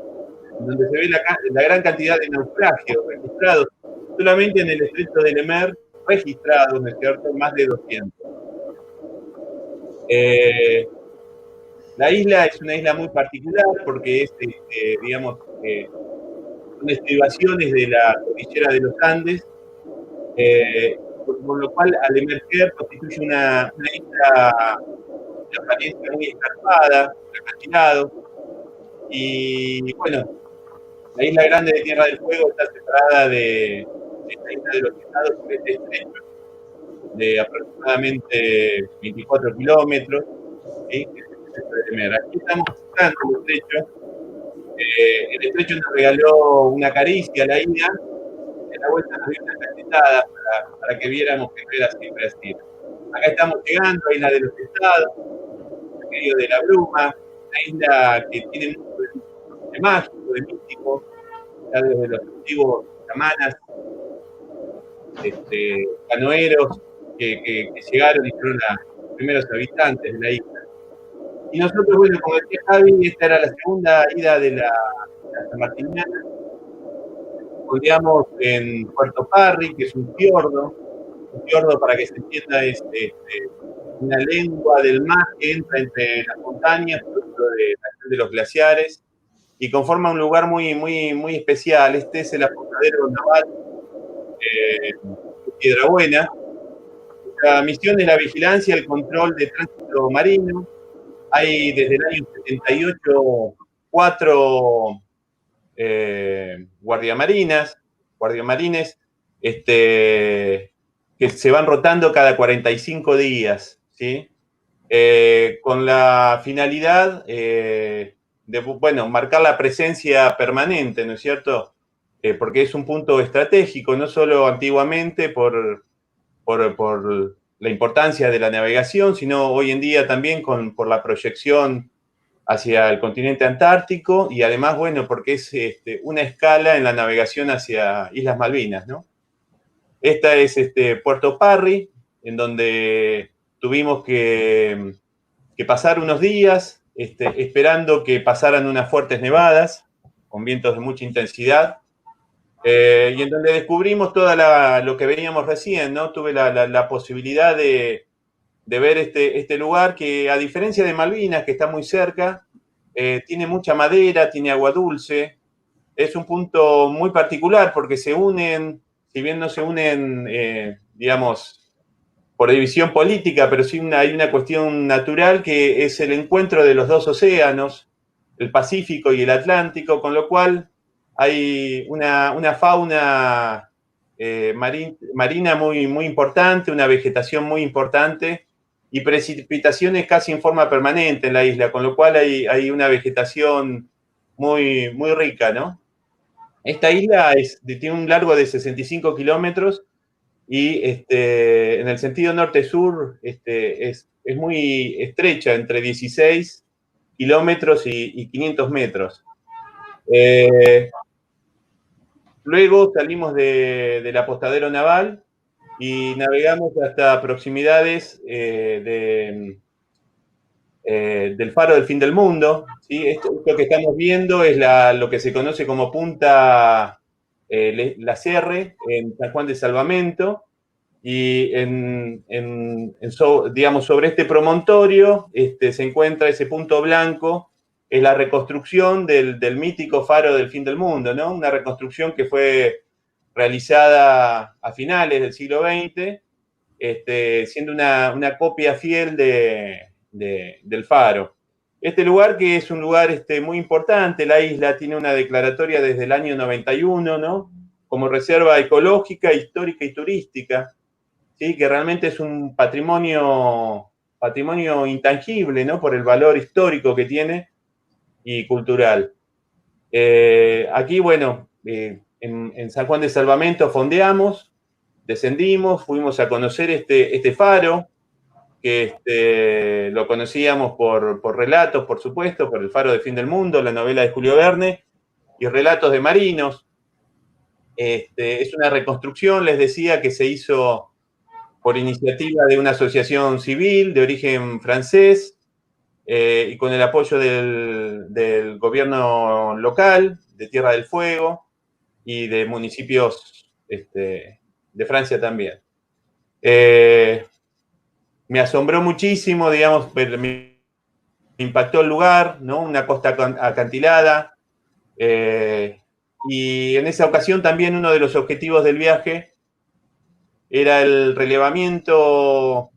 donde se ve la gran cantidad de naufragios registrados, solamente en el estrecho de Lemer, registrados, ¿no es cierto?, más de 200. La isla es una isla muy particular porque es, digamos, son estribaciones de la cordillera de los Andes, por lo cual al emerger constituye una isla de apariencia muy escarpada, acantilado, y bueno, la isla grande de Tierra del Fuego está separada de esta isla de los Estados por este estrecho de aproximadamente 24 kilómetros, ¿sí? Aquí estamos buscando el estrecho. El estrecho nos regaló una caricia a la isla, en la vuelta nos dio una cachetada para que viéramos que no era siempre así. Acá estamos llegando a Isla de los Estados, en medio de la bruma, una isla que tiene mucho de mágico, de místico, ya desde los antiguos chamanas, canoeros que llegaron y fueron los primeros habitantes de la isla. Y nosotros, bueno, como decía Javi, esta era la segunda ida de la San Martiniana. Estudiamos en Puerto Parry, que es un fiordo. Un fiordo, para que se entienda, es una lengua del mar que entra entre las montañas, producto de la acción de los glaciares, y conforma un lugar muy, muy, muy especial. Este es el apostadero naval de Piedrabuena. La misión es la vigilancia y el control de tránsito marino. Hay desde el año 78 4 guardiamarines, que se van rotando cada 45 días, ¿sí? Con la finalidad de, bueno, marcar la presencia permanente, ¿no es cierto? Porque es un punto estratégico, no solo antiguamente por la importancia de la navegación, sino hoy en día también por la proyección hacia el continente antártico y además, bueno, porque es una escala en la navegación hacia Islas Malvinas, ¿no? Esta es Puerto Parry, en donde tuvimos que pasar unos días esperando que pasaran unas fuertes nevadas con vientos de mucha intensidad. Y en donde descubrimos todo lo que veíamos recién, ¿no? Tuve la posibilidad de ver este lugar que, a diferencia de Malvinas, que está muy cerca, tiene mucha madera, tiene agua dulce. Es un punto muy particular porque se unen, si bien no se unen, digamos, por división política, pero sí hay una cuestión natural que es el encuentro de los dos océanos, el Pacífico y el Atlántico, con lo cual hay una fauna marina muy, muy importante, una vegetación muy importante y precipitaciones casi en forma permanente en la isla, con lo cual hay una vegetación muy, muy rica, ¿no? Esta isla tiene un largo de 65 kilómetros y en el sentido norte-sur es muy estrecha, entre 16 kilómetros y 500 metros. Luego salimos del apostadero naval y navegamos hasta proximidades del faro del fin del mundo, ¿sí? Esto que estamos viendo es lo que se conoce como Punta La Serre, en San Juan de Salvamento, y digamos, sobre este promontorio se encuentra ese punto blanco, es la reconstrucción del mítico faro del fin del mundo, ¿no? Una reconstrucción que fue realizada a finales del siglo XX, siendo una copia fiel del faro. Este lugar, que es un lugar muy importante, la isla tiene una declaratoria desde el año 91, ¿no? Como reserva ecológica, histórica y turística, ¿sí? Que realmente es un patrimonio intangible, ¿no? Por el valor histórico que tiene y cultural. Aquí, bueno, en San Juan de Salvamento fondeamos, descendimos, fuimos a conocer este faro, que lo conocíamos por relatos, por supuesto, por El faro del fin del mundo, la novela de Julio Verne, y relatos de marinos. Es una reconstrucción, les decía, que se hizo por iniciativa de una asociación civil de origen francés, y con el apoyo del gobierno local, de Tierra del Fuego, y de municipios de Francia también. Me asombró muchísimo, digamos, me impactó el lugar, ¿no? Una costa acantilada, y en esa ocasión también uno de los objetivos del viaje era el relevamiento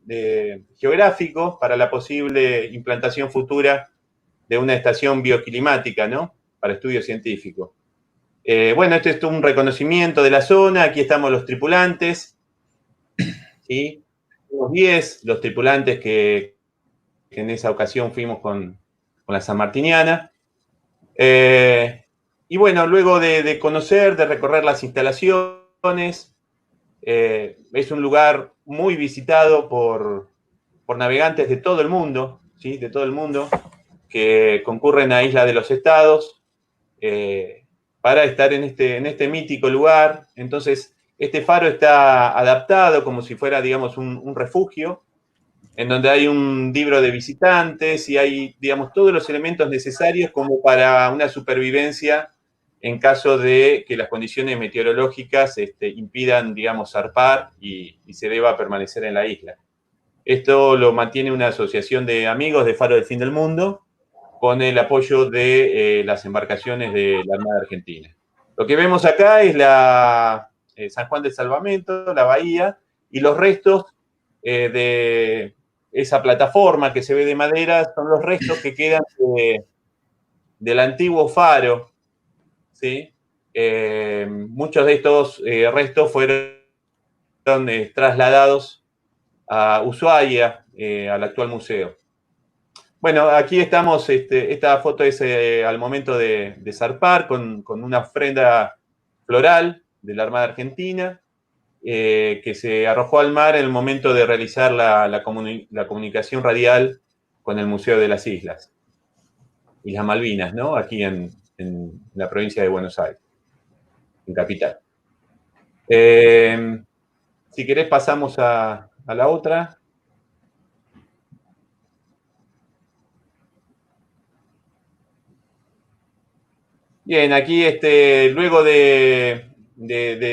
geográfico para la posible implantación futura de una estación bioclimática, ¿no? Para estudio científico. Bueno, este es un reconocimiento de la zona. Aquí estamos los tripulantes, ¿sí? Somos 10 los tripulantes que en esa ocasión fuimos con la sanmartiniana. Y bueno, luego de conocer, de recorrer las instalaciones, es un lugar muy visitado por navegantes de todo el mundo, ¿sí? De todo el mundo, que concurren a Isla de los Estados para estar en este mítico lugar. Entonces, este faro está adaptado como si fuera, digamos, un refugio, en donde hay un libro de visitantes y hay, digamos, todos los elementos necesarios como para una supervivencia en caso de que las condiciones meteorológicas impidan, digamos, zarpar y se deba permanecer en la isla. Esto lo mantiene una asociación de amigos de Faro del Fin del Mundo con el apoyo de las embarcaciones de la Armada Argentina. Lo que vemos acá es la San Juan del Salvamento, la bahía, y los restos de esa plataforma que se ve de madera son los restos que quedan del antiguo faro, ¿sí? Muchos de estos restos fueron trasladados a Ushuaia, al actual museo. Bueno, aquí estamos, esta foto es al momento de zarpar con una ofrenda floral de la Armada Argentina, que se arrojó al mar en el momento de realizar la comunicación radial con el Museo de las Islas Malvinas, ¿no? Aquí en la provincia de Buenos Aires, en Capital. Si querés pasamos a la otra. Bien, aquí luego de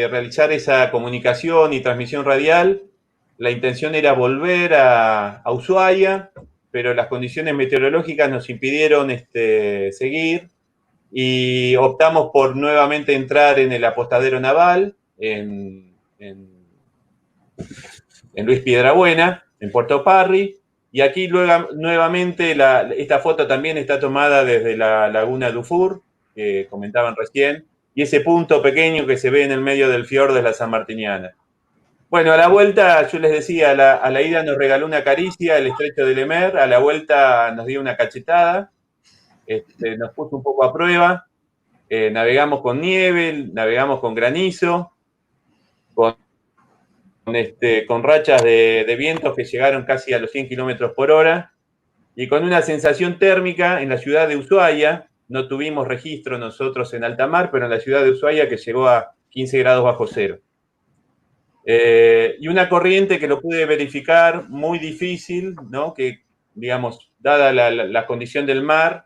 realizar esa comunicación y transmisión radial, la intención era volver a Ushuaia, pero las condiciones meteorológicas nos impidieron seguir y optamos por nuevamente entrar en el apostadero naval, en Luis Piedrabuena, en Puerto Parry. Y aquí nuevamente esta foto también está tomada desde la laguna Dufour, que comentaban recién, y ese punto pequeño que se ve en el medio del fiordo es la Sanmartiniana. Bueno, a la vuelta, yo les decía, a la ida nos regaló una caricia, el estrecho de Lemer, a la vuelta nos dio una cachetada, nos puso un poco a prueba, navegamos con nieve, navegamos con granizo, con rachas de vientos que llegaron casi a los 100 kilómetros por hora, y con una sensación térmica en la ciudad de Ushuaia. No tuvimos registro nosotros en alta mar, pero en la ciudad de Ushuaia que llegó a 15 grados bajo cero. Y una corriente que lo pude verificar muy difícil, ¿no? Que, digamos, dada la condición del mar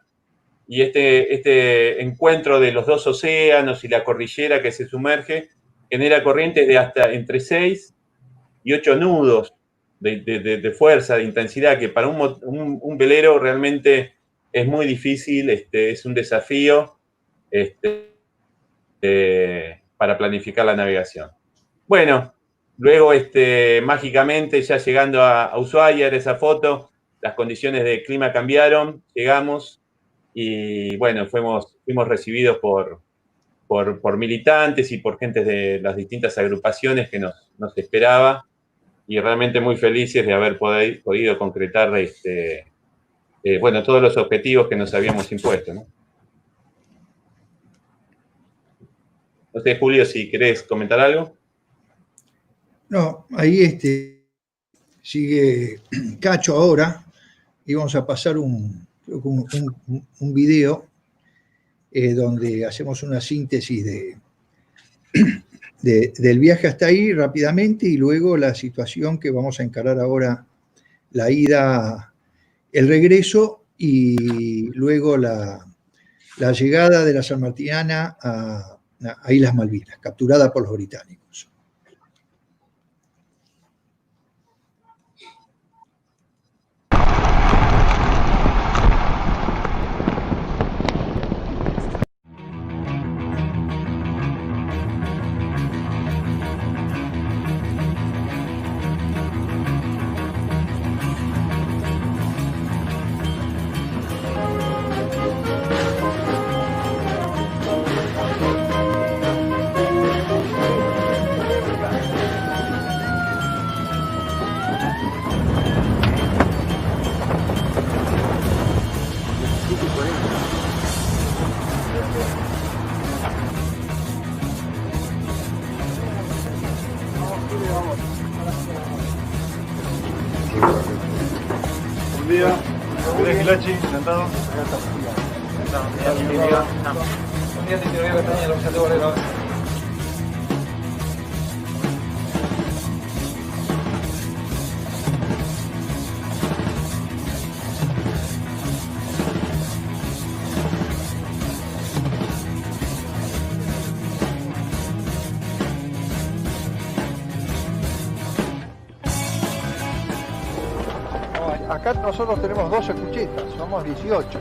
y este encuentro de los dos océanos y la cordillera que se sumerge, genera corrientes de hasta entre 6 y 8 nudos de fuerza, de intensidad, que para un velero realmente es muy difícil, es un desafío para planificar la navegación. Bueno, luego mágicamente ya llegando a Ushuaia, era esa foto, las condiciones de clima cambiaron, llegamos y bueno, fuimos recibidos por militantes y por gente de las distintas agrupaciones que nos esperaba, y realmente muy felices de haber podido concretar bueno, todos los objetivos que nos habíamos impuesto, ¿no? No sé, Julio, si querés comentar algo. No, ahí sigue Cacho ahora, y vamos a pasar un video donde hacemos una síntesis del viaje hasta ahí rápidamente, y luego la situación que vamos a encarar ahora, la ida, el regreso, y luego la llegada de la Sanmartiniana a Islas Malvinas, capturada por los británicos. Buen día. ¿Querés Gilachi? ¿Sentado? Acá nosotros tenemos 12 cuchetas, somos 18.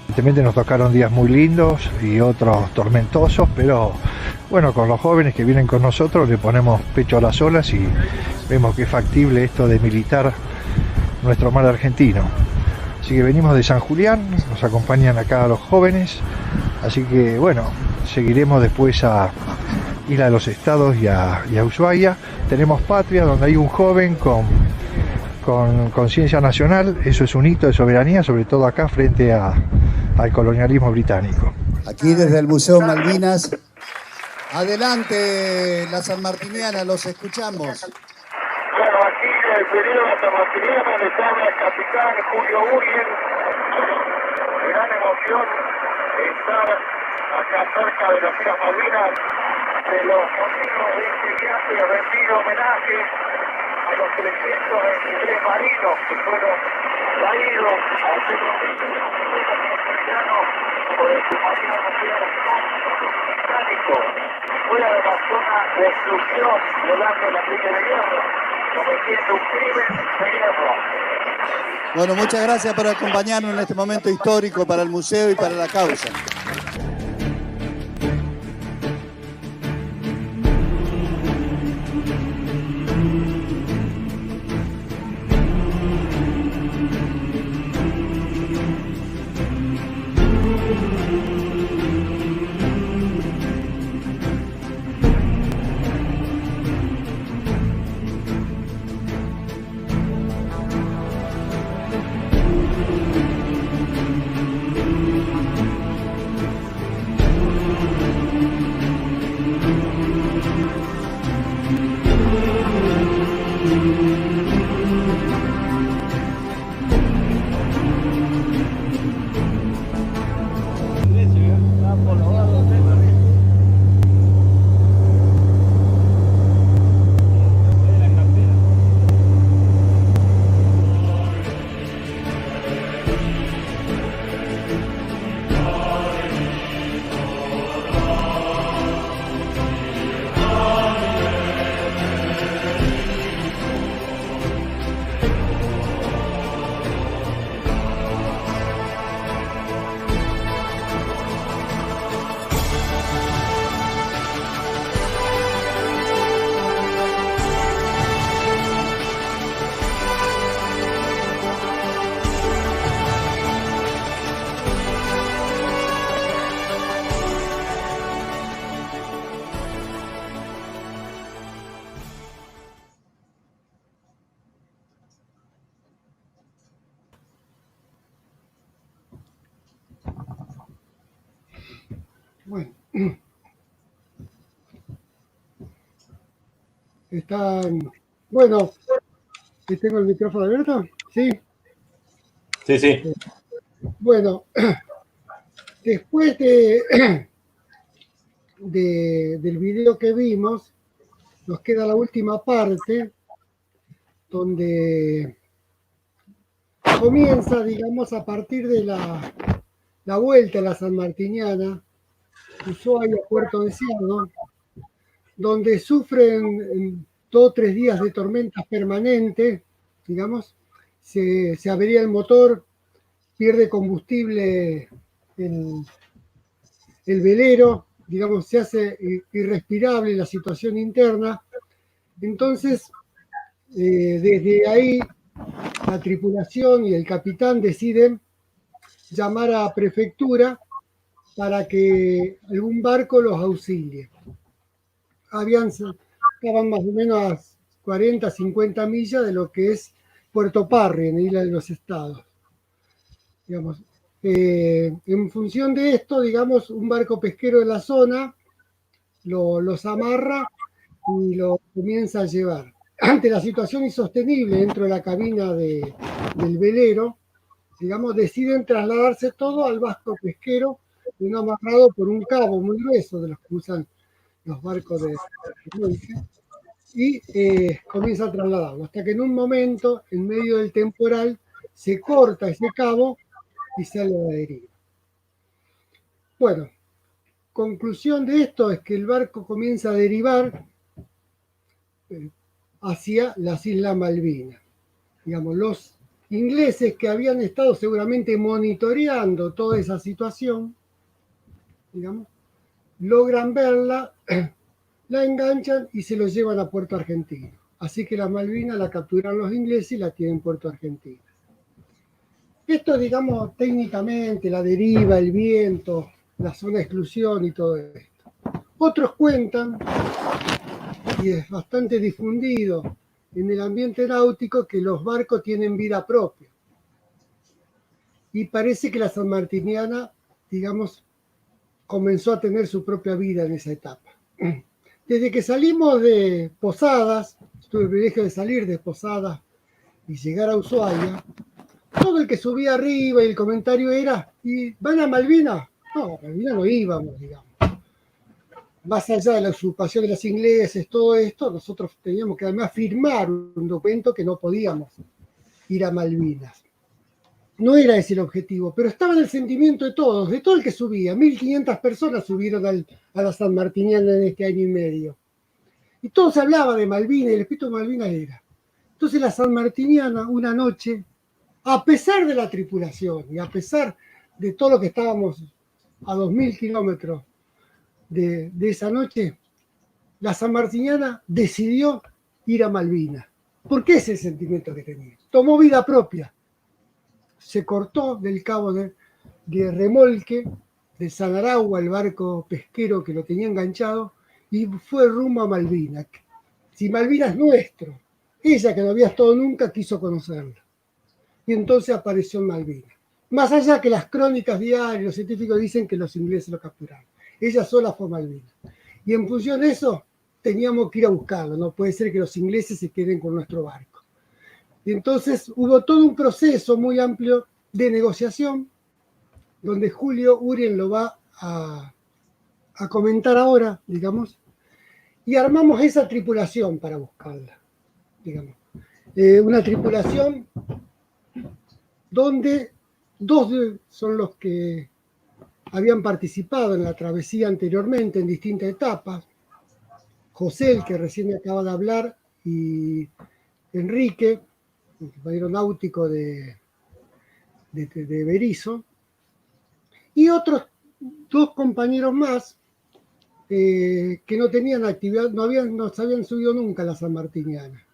Evidentemente nos tocaron días muy lindos y otros tormentosos, pero bueno, con los jóvenes que vienen con nosotros le ponemos pecho a las olas y vemos que es factible esto de militar nuestro mar argentino. Así que venimos de San Julián, nos acompañan acá los jóvenes, así que bueno, seguiremos después a ir a los estados y a Ushuaia. Tenemos Patria, donde hay un joven con conciencia nacional, eso es un hito de soberanía, sobre todo acá frente al colonialismo británico. Aquí desde el Museo Malvinas, adelante la sanmartiniana, los escuchamos. Bueno, aquí el periodo sanmartiniano les habla el capitán Julio Urien. Gran emoción estar acá cerca de las Islas Malvinas, de los motivos de este viaje, rendir homenaje a los 323 marinos que fueron traídos a hacer un americano por el submarino nuclear británico fuera de la zona de exclusión violando la ley de guerra, cometiendo un crimen de guerra. Bueno, muchas gracias por acompañarnos en este momento histórico para el museo y para la causa. Bueno, bueno, ¿tengo el micrófono abierto? ¿Sí? Sí, sí. Bueno, después del video que vimos, nos queda la última parte, donde comienza, digamos, a partir de la vuelta a la sanmartiniana, Ushuaia, Puerto Deseado, donde sufren 2 o 3 días de tormentas permanentes, digamos, se avería el motor, pierde combustible el velero, digamos, se hace irrespirable la situación interna. Entonces, desde ahí, la tripulación y el capitán deciden llamar a prefectura para que algún barco los auxilie. Estaban más o menos a 40, 50 millas de lo que es Puerto Parry, en Isla de los Estados. Digamos, en función de esto, digamos, un barco pesquero de la zona los amarra y los comienza a llevar. Ante la situación insostenible dentro de la cabina del velero, digamos, deciden trasladarse todo al barco pesquero, uno amarrado por un cabo muy grueso de los que usan los barcos de y comienza a trasladarlo, hasta que en un momento, en medio del temporal, se corta ese cabo y sale a la deriva. Bueno, conclusión de esto es que el barco comienza a derivar hacia las Islas Malvinas. Digamos, los ingleses que habían estado seguramente monitoreando toda esa situación, digamos, logran verla, la enganchan y se lo llevan a Puerto Argentino. Así que la Malvinas la capturan los ingleses y la tienen en Puerto Argentino. Esto, digamos, técnicamente, la deriva, el viento, la zona de exclusión y todo esto. Otros cuentan, y es bastante difundido en el ambiente náutico, que los barcos tienen vida propia. Y parece que la sanmartiniana, digamos, comenzó a tener su propia vida en esa etapa. Desde que salimos de Posadas, tuve el privilegio de salir de Posadas y llegar a Ushuaia, todo el que subía arriba y el comentario era, ¿y van a Malvinas? No, a Malvinas no íbamos, digamos. Más allá de la usurpación de los ingleses, todo esto, nosotros teníamos que además firmar un documento que no podíamos ir a Malvinas. No era ese el objetivo, pero estaba en el sentimiento de todos, de todo el que subía. 1.500 personas subieron a la sanmartiniana en este año y medio. Y todo se hablaba de Malvinas, y el espíritu de Malvinas era. Entonces la sanmartiniana, una noche, a pesar de la tripulación y a pesar de todo lo que estábamos a 2.000 kilómetros de esa noche, la sanmartiniana decidió ir a Malvinas. ¿Por qué ese sentimiento que tenía? Tomó vida propia. Se cortó del cabo de remolque de Sanaragua, el barco pesquero que lo tenía enganchado, y fue rumbo a Malvinas. Si Malvinas es nuestro, ella que no había estado nunca quiso conocerlo. Y entonces apareció en Malvinas. Más allá que las crónicas diarias, los científicos dicen que los ingleses lo capturaron. Ella sola fue a Malvinas. Y en función de eso, teníamos que ir a buscarlo. No puede ser que los ingleses se queden con nuestro barco. Y entonces hubo todo un proceso muy amplio de negociación, donde Julio Urien lo va a comentar ahora, digamos, y armamos esa tripulación para buscarla, digamos. Una tripulación donde dos son los que habían participado en la travesía anteriormente en distintas etapas, José, el que recién acaba de hablar, y Enrique, el compañero náutico de Berizo, y otros dos compañeros más que no tenían actividad, no se habían subido nunca a la sanmartiniana,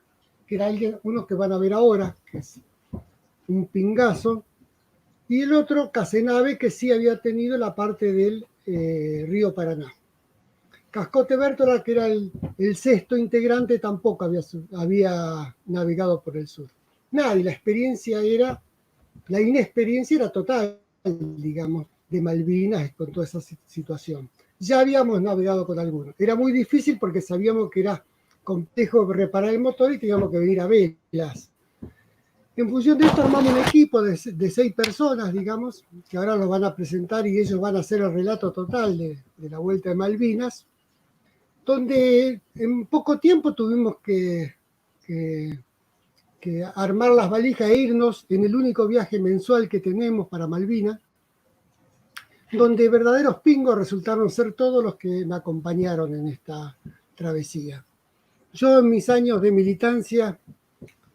que era unos que van a ver ahora, que es un pingazo, y el otro, Casenave, que sí había tenido la parte del río Paraná. Cascote Bertola, que era el sexto integrante, tampoco había navegado por el sur. Nada, y la inexperiencia era total, digamos, de Malvinas con toda esa situación. Ya habíamos navegado con algunos. Era muy difícil porque sabíamos que era complejo reparar el motor y teníamos que venir a velas. En función de esto armamos un equipo de 6 personas, digamos, que ahora los van a presentar y ellos van a hacer el relato total de la vuelta de Malvinas, donde en poco tiempo tuvimos que armar las valijas e irnos en el único viaje mensual que tenemos para Malvinas, donde verdaderos pingos resultaron ser todos los que me acompañaron en esta travesía. Yo en mis años de militancia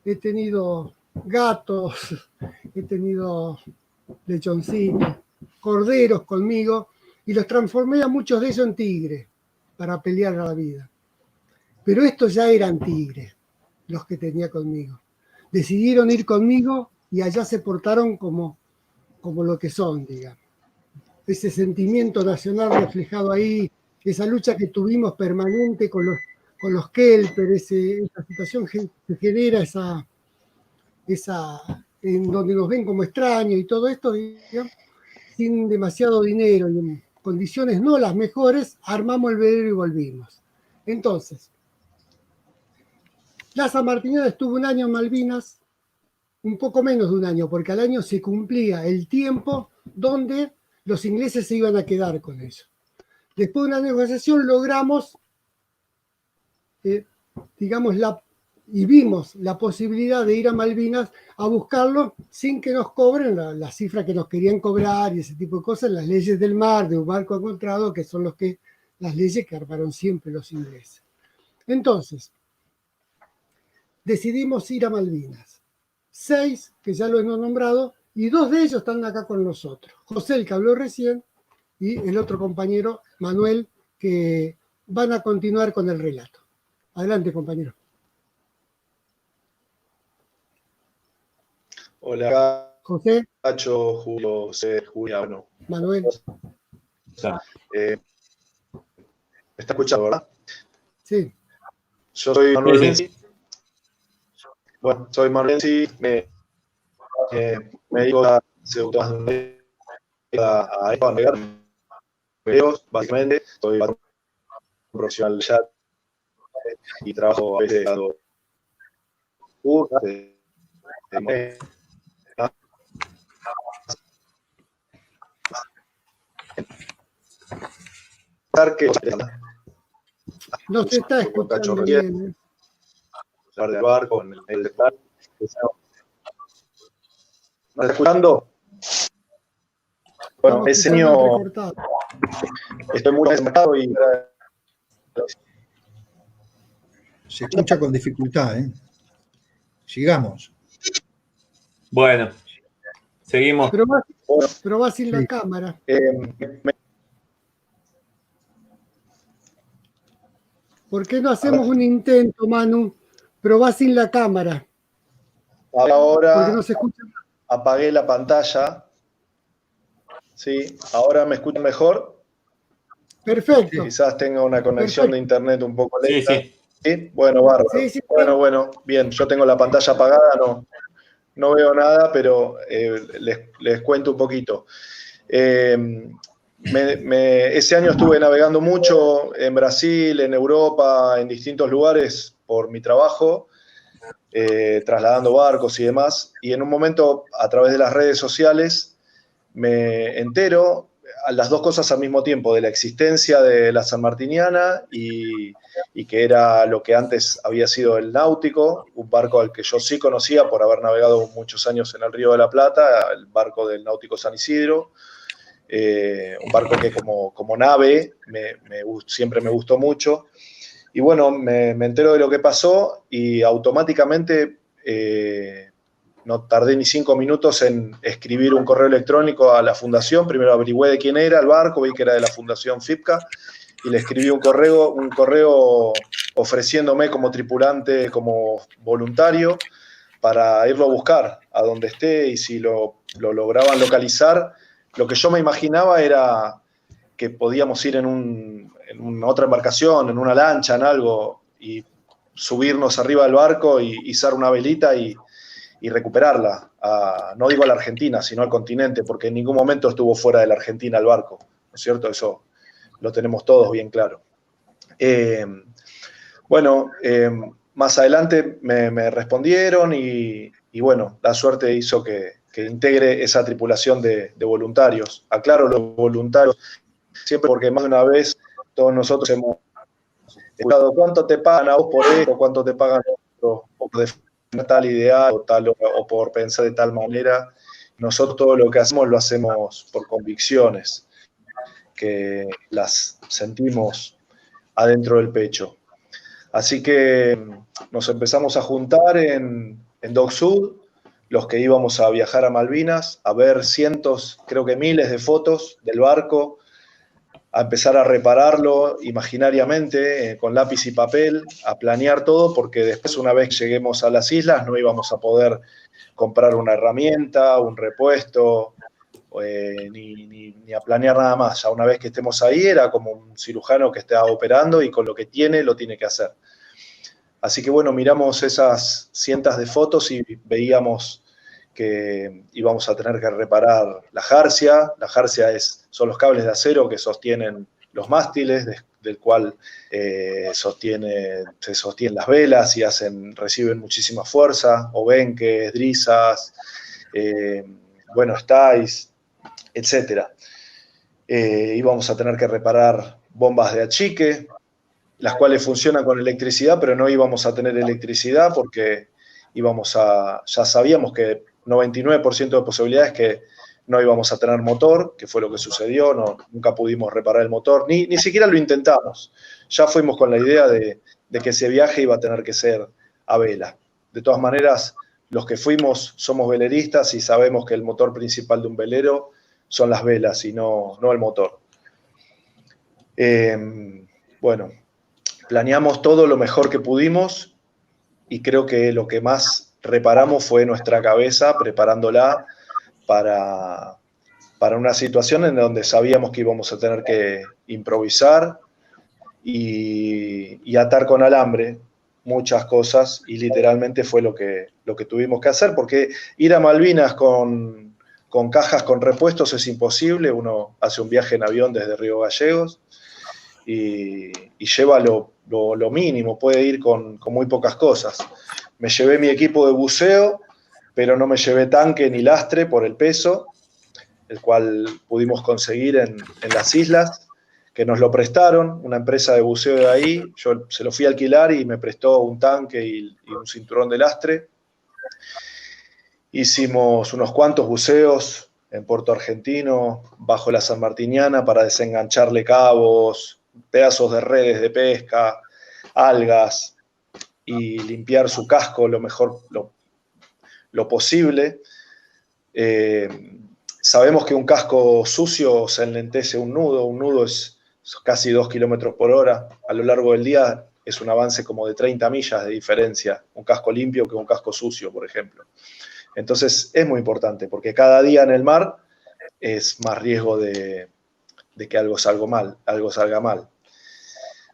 he tenido gatos, he tenido lechoncitos, corderos conmigo, y los transformé a muchos de ellos en tigres para pelear a la vida. Pero estos ya eran tigres, los que tenía conmigo. Decidieron ir conmigo y allá se portaron como lo que son, digamos. Ese sentimiento nacional reflejado ahí, esa lucha que tuvimos permanente con los Kelper, esa situación que genera en donde nos ven como extraños y todo esto, digamos, sin demasiado dinero y en condiciones no las mejores, armamos el velero y volvimos. Entonces, la sanmartiniana estuvo un año en Malvinas, un poco menos de un año, porque al año se cumplía el tiempo donde los ingleses se iban a quedar con eso. Después de una negociación logramos, digamos, y vimos la posibilidad de ir a Malvinas a buscarlo sin que nos cobren la cifra que nos querían cobrar y ese tipo de cosas, las leyes del mar, de un barco encontrado, que son las leyes que armaron siempre los ingleses. Entonces, decidimos ir a Malvinas. 6 que ya lo hemos nombrado, y 2 de ellos están acá con nosotros. José, el que habló recién, y el otro compañero, Manuel, que van a continuar con el relato. Adelante, compañero. Hola, José, Cacho, Julio, José, Julia, bueno. Manuel. ¿Me está escuchando, verdad? Sí. Yo soy Manuel Benzi. Bueno, soy Manuel Benzi, me dedico a navegar videos, básicamente. Soy un profesional ya y trabajo a veces No se está escuchando bien. Del barco, en el del mar. ¿Me está escuchando? Bueno, ese año estoy muy desmarcado y se escucha con dificultad, ¿eh? Sigamos. Bueno, seguimos. Pero va sin la cámara. ¿Por qué no hacemos un intento, Manu? Pero va sin la cámara. Ahora no se escucha. Apagué la pantalla. Sí, ahora me escuchan mejor. Perfecto. Quizás tenga una conexión de internet un poco lenta. Sí. ¿Sí? Bueno, bárbaro. Sí. Bueno, bien. Yo tengo la pantalla apagada, no veo nada, pero les cuento un poquito. Ese año estuve navegando mucho en Brasil, en Europa, en distintos lugares por mi trabajo, trasladando barcos y demás. Y en un momento, a través de las redes sociales, me entero a las dos cosas al mismo tiempo, de la existencia de la Sanmartiniana y que era lo que antes había sido el Náutico, un barco al que yo sí conocía por haber navegado muchos años en el Río de la Plata, el barco del Náutico San Isidro. Un barco que como nave siempre me gustó mucho. Y bueno, me entero de lo que pasó y automáticamente no tardé ni 5 minutos en escribir un correo electrónico a la fundación. Primero averigüé de quién era el barco, vi que era de la Fundación FIPCA, y le escribí un correo ofreciéndome como tripulante, como voluntario, para irlo a buscar a donde esté, y si lo lograban localizar. Lo que yo me imaginaba era que podíamos ir en otra embarcación, en una lancha, en algo, y subirnos arriba del barco y izar una velita y recuperarla. No digo a la Argentina, sino al continente, porque en ningún momento estuvo fuera de la Argentina el barco, ¿no es cierto? Eso lo tenemos todos bien claro. Más adelante me respondieron y bueno, la suerte hizo que integre esa tripulación de voluntarios. Aclaro, los voluntarios, siempre, porque más de una vez todos nosotros hemos escuchado cuánto te pagan a vos por esto, cuánto te pagan a otros, o por defender tal ideal o por pensar de tal manera. Nosotros todo lo que hacemos lo hacemos por convicciones, que las sentimos adentro del pecho. Así que nos empezamos a juntar en Dock Sud, los que íbamos a viajar a Malvinas, a ver cientos, creo que miles de fotos del barco, a empezar a repararlo imaginariamente con lápiz y papel, a planear todo, porque después, una vez que lleguemos a las islas, no íbamos a poder comprar una herramienta, un repuesto, ni a planear nada más. Ya una vez que estemos ahí, era como un cirujano que está operando y con lo que tiene, lo tiene que hacer. Así que bueno, miramos esas cientos de fotos y veíamos que íbamos a tener que reparar la jarcia. La jarcia son los cables de acero que sostienen los mástiles, del cual se sostienen las velas y reciben muchísima fuerza, obenques, drisas, stays, etc. Íbamos a tener que reparar bombas de achique, las cuales funcionan con electricidad, pero no íbamos a tener electricidad porque ya sabíamos que 99% de posibilidades que no íbamos a tener motor, que fue lo que sucedió, nunca pudimos reparar el motor, ni siquiera lo intentamos. Ya fuimos con la idea de que ese viaje iba a tener que ser a vela. De todas maneras, los que fuimos somos veleristas y sabemos que el motor principal de un velero son las velas y no el motor. Bueno, planeamos todo lo mejor que pudimos y creo que lo que más reparamos fue nuestra cabeza, preparándola para una situación en donde sabíamos que íbamos a tener que improvisar y atar con alambre muchas cosas, y literalmente fue lo que tuvimos que hacer, porque ir a Malvinas con cajas con repuestos es imposible. Uno hace un viaje en avión desde Río Gallegos y lleva lo mínimo, puede ir con muy pocas cosas. Me llevé mi equipo de buceo, pero no me llevé tanque ni lastre por el peso, el cual pudimos conseguir en las islas, que nos lo prestaron, una empresa de buceo de ahí. Yo se lo fui a alquilar y me prestó un tanque y un cinturón de lastre. Hicimos unos cuantos buceos en Puerto Argentino, bajo la Sanmartiniana, para desengancharle cabos, pedazos de redes de pesca, algas, y limpiar su casco lo mejor lo posible. Sabemos que un casco sucio se enlentece un nudo es casi 2 kilómetros por hora. A lo largo del día es un avance como de 30 millas de diferencia, un casco limpio que un casco sucio, por ejemplo. Entonces es muy importante, porque cada día en el mar es más riesgo de que algo salga mal.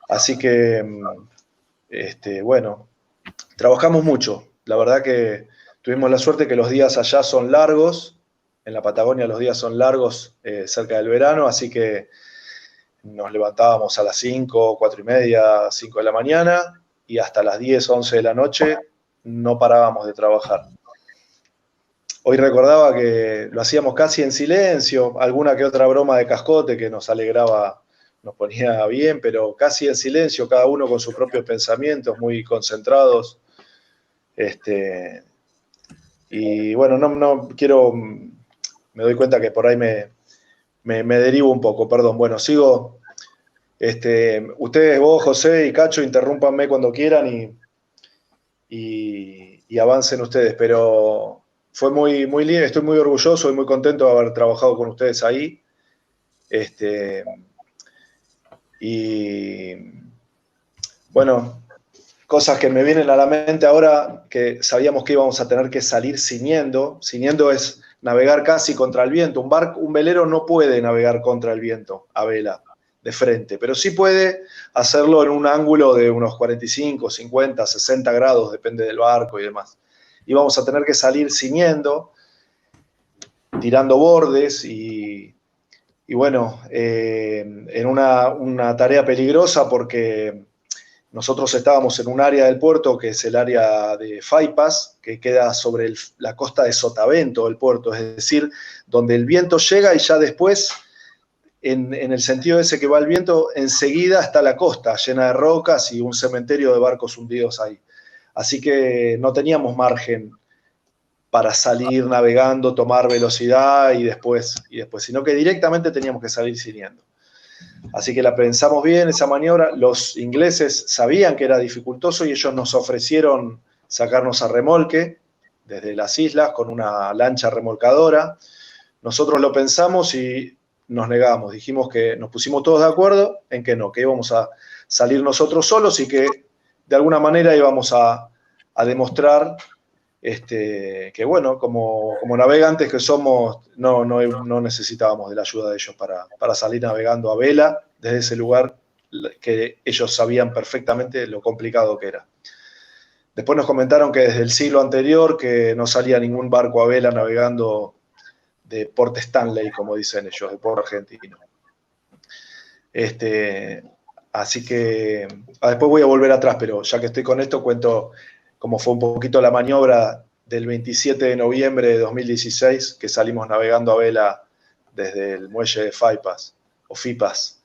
Así que, bueno, trabajamos mucho. La verdad que tuvimos la suerte que los días allá son largos. En la Patagonia los días son largos cerca del verano, así que nos levantábamos a las 5, 4 y media, 5 de la mañana, y hasta las 10, 11 de la noche no parábamos de trabajar. Hoy recordaba que lo hacíamos casi en silencio, alguna que otra broma de cascote que nos alegraba, nos ponía bien, pero casi en silencio, cada uno con sus propios pensamientos, muy concentrados. Y bueno, no quiero, me doy cuenta que por ahí me derivo un poco, perdón. Bueno, sigo. Ustedes, vos, José y Cacho, interrúmpanme cuando quieran y avancen ustedes, pero fue muy lindo, estoy muy orgulloso y muy contento de haber trabajado con ustedes ahí. Y bueno, cosas que me vienen a la mente ahora, que sabíamos que íbamos a tener que salir ciñendo. Ciñendo es navegar casi contra el viento. Un velero no puede navegar contra el viento a vela, de frente, pero sí puede hacerlo en un ángulo de unos 45, 50, 60 grados, depende del barco y demás. Y vamos a tener que salir ciñendo, tirando bordes y bueno, en una tarea peligrosa, porque nosotros estábamos en un área del puerto que es el área de Faipas, que queda sobre la costa de Sotavento del puerto, es decir, donde el viento llega y ya después, en el sentido ese que va el viento, enseguida está la costa llena de rocas y un cementerio de barcos hundidos ahí. Así que no teníamos margen para salir navegando, tomar velocidad y después, sino que directamente teníamos que salir ciñendo. Así que la pensamos bien esa maniobra. Los ingleses sabían que era dificultoso y ellos nos ofrecieron sacarnos a remolque desde las islas con una lancha remolcadora. Nosotros lo pensamos y nos negamos. Dijimos que nos pusimos todos de acuerdo en que no, que íbamos a salir nosotros solos y que de alguna manera íbamos a demostrar que, bueno, como navegantes que somos, no necesitábamos de la ayuda de ellos para salir navegando a vela desde ese lugar que ellos sabían perfectamente lo complicado que era. Después nos comentaron que desde el siglo anterior que no salía ningún barco a vela navegando de Port Stanley, como dicen ellos, de Puerto Argentino. Así que después voy a volver atrás, pero ya que estoy con esto, cuento cómo fue un poquito la maniobra del 27 de noviembre de 2016, que salimos navegando a vela desde el muelle de Faipas, o Fipas.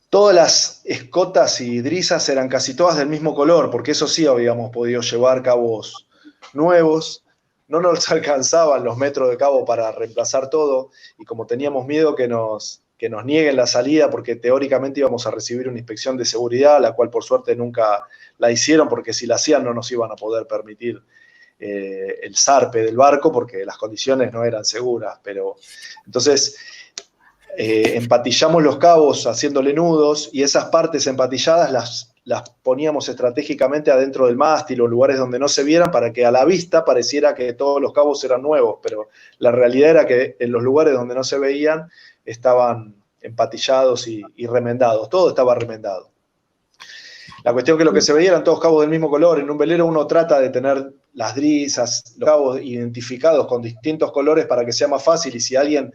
Todas las escotas y drisas eran casi todas del mismo color, porque eso sí habíamos podido llevar cabos nuevos. No nos alcanzaban los metros de cabo para reemplazar todo, y como teníamos miedo que nos nos nieguen la salida, porque teóricamente íbamos a recibir una inspección de seguridad, la cual por suerte nunca la hicieron, porque si la hacían no nos iban a poder permitir el zarpe del barco, porque las condiciones no eran seguras. Pero entonces empatillamos los cabos haciéndole nudos, y esas partes empatilladas las poníamos estratégicamente adentro del mástil o lugares donde no se vieran, para que a la vista pareciera que todos los cabos eran nuevos, pero la realidad era que en los lugares donde no se veían estaban empatillados y remendados, todo estaba remendado. La cuestión que lo que se veía eran todos cabos del mismo color. En un velero uno trata de tener las drisas, los cabos identificados con distintos colores para que sea más fácil, y si alguien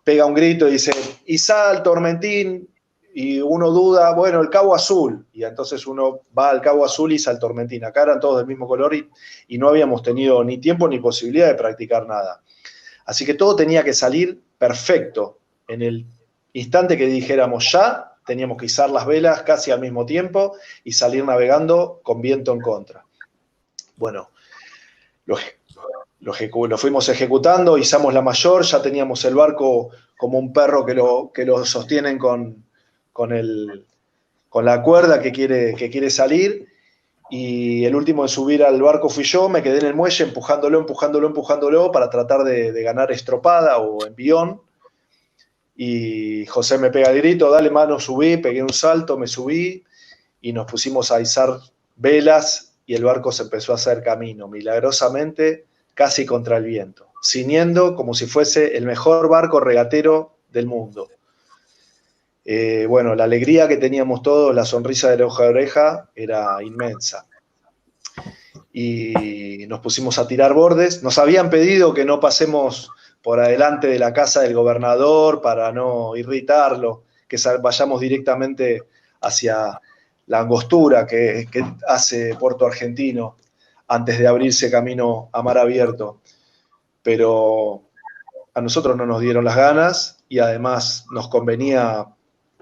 pega un grito y dice Izal, Tormentín, y uno duda, bueno, el cabo azul, y entonces uno va al cabo azul y Izal, Tormentín. Acá eran todos del mismo color y no habíamos tenido ni tiempo ni posibilidad de practicar nada. Así que todo tenía que salir perfecto. En el instante que dijéramos ya, teníamos que izar las velas casi al mismo tiempo y salir navegando con viento en contra. Bueno, lo fuimos ejecutando, izamos la mayor, ya teníamos el barco como un perro que lo sostienen con la cuerda que quiere salir, y el último en subir al barco fui yo. Me quedé en el muelle empujándolo para tratar de ganar estropada o envión, y José me pega el grito, dale mano, subí, pegué un salto, me subí y nos pusimos a izar velas, y el barco se empezó a hacer camino, milagrosamente, casi contra el viento, ciñendo como si fuese el mejor barco regatero del mundo. Bueno, la alegría que teníamos todos, la sonrisa de oreja a oreja, era inmensa. Y nos pusimos a tirar bordes. Nos habían pedido que no pasemos por adelante de la casa del gobernador para no irritarlo, que vayamos directamente hacia la angostura que hace Puerto Argentino antes de abrirse camino a mar abierto. Pero a nosotros no nos dieron las ganas, y además nos convenía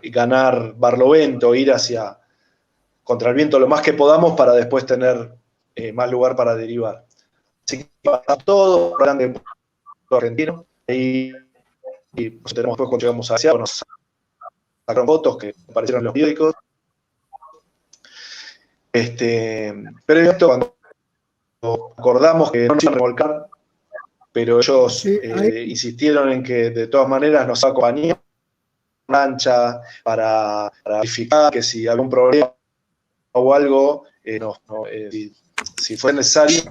ganar Barlovento, ir contra el viento lo más que podamos para después tener más lugar para derivar. Así que pasamos todo grande argentino, y tenemos, después cuando llegamos a Asia, nos sacaron fotos que aparecieron en los periódicos. Pero esto, cuando acordamos que no nos iban a remolcar, pero ellos insistieron en que de todas maneras nos acompañaban lancha para verificar que si había un problema o algo, si fue necesario,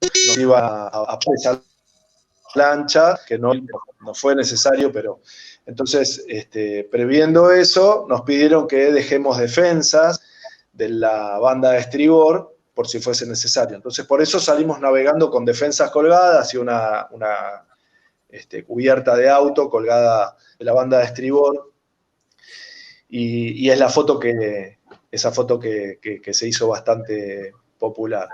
nos iba a esa lancha, que no fue necesario, pero entonces, previendo eso, nos pidieron que dejemos defensas de la banda de estribor por si fuese necesario. Entonces, por eso salimos navegando con defensas colgadas y una cubierta de auto colgada de la banda de estribor, y es esa foto que se hizo bastante popular.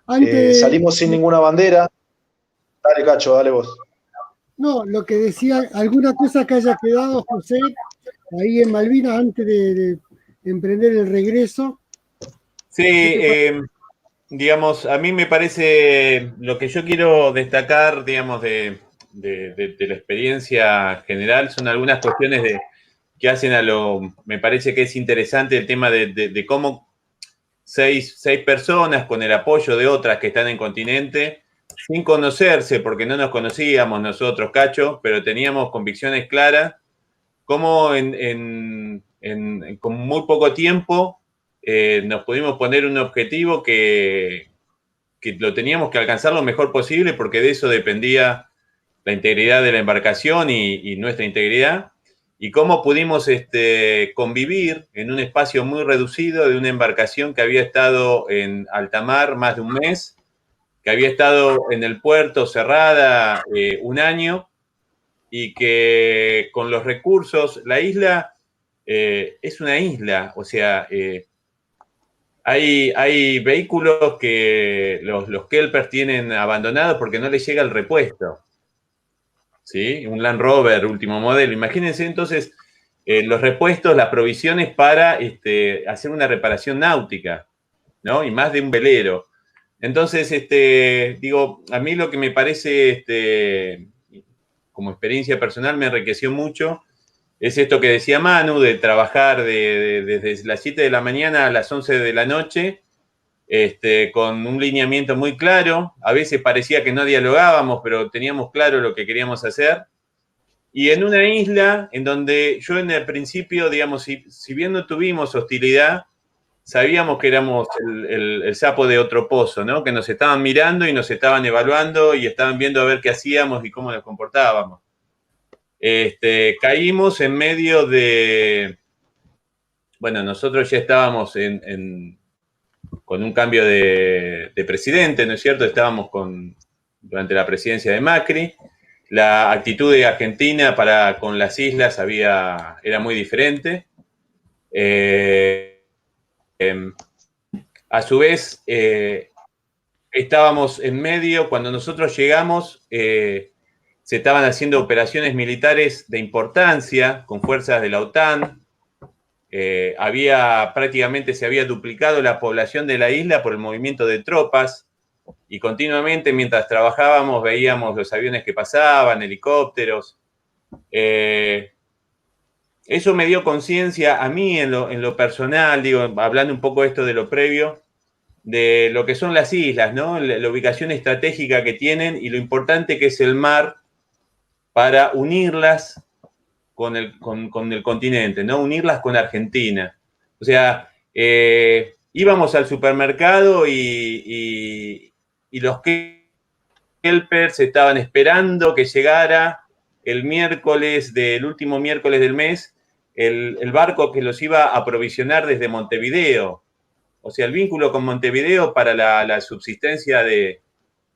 Salimos sin ninguna bandera. Dale, Cacho, dale vos. No, lo que decía, alguna cosa que haya quedado, José, ahí en Malvinas antes de emprender el regreso. Sí, digamos, a mí me parece, lo que yo quiero destacar, digamos, de la experiencia general, son algunas cuestiones que hacen me parece que es interesante el tema de cómo seis personas con el apoyo de otras que están en continente, sin conocerse, porque no nos conocíamos nosotros, Cacho, pero teníamos convicciones claras, cómo con muy poco tiempo nos pudimos poner un objetivo que lo teníamos que alcanzar lo mejor posible, porque de eso dependía la integridad de la embarcación y nuestra integridad, y cómo pudimos convivir en un espacio muy reducido de una embarcación que había estado en alta mar más de un mes, que había estado en el puerto cerrada un año, y que con los recursos, la isla es una isla, o sea, hay vehículos que los kelpers tienen abandonados porque no les llega el repuesto, ¿sí? Un Land Rover último modelo. Imagínense entonces los repuestos, las provisiones para hacer una reparación náutica, ¿no? Y más de un velero. Entonces, digo, a mí lo que me parece, como experiencia personal, me enriqueció mucho es esto que decía Manu, de trabajar desde las 7 de la mañana a las 11 de la noche, con un lineamiento muy claro. A veces parecía que no dialogábamos, pero teníamos claro lo que queríamos hacer. Y en una isla en donde yo en el principio, digamos, si bien no tuvimos hostilidad, sabíamos que éramos el sapo de otro pozo, ¿no? Que nos estaban mirando y nos estaban evaluando y estaban viendo a ver qué hacíamos y cómo nos comportábamos. Caímos en medio de... Bueno, nosotros ya estábamos con un cambio de presidente, ¿no es cierto? Estábamos durante la presidencia de Macri. La actitud de Argentina con las islas era muy diferente. A su vez, estábamos en medio, cuando nosotros llegamos, se estaban haciendo operaciones militares de importancia con fuerzas de la OTAN. Prácticamente se había duplicado la población de la isla por el movimiento de tropas, y continuamente mientras trabajábamos veíamos los aviones que pasaban, helicópteros. Eso me dio conciencia a mí en lo personal, digo, hablando un poco esto de lo previo, de lo que son las islas, ¿no? La ubicación estratégica que tienen y lo importante que es el mar para unirlas con el continente, ¿no? Unirlas con Argentina. O sea, íbamos al supermercado y los helpers estaban esperando que llegara el último miércoles del mes, el barco que los iba a aprovisionar desde Montevideo. O sea, el vínculo con Montevideo para la subsistencia de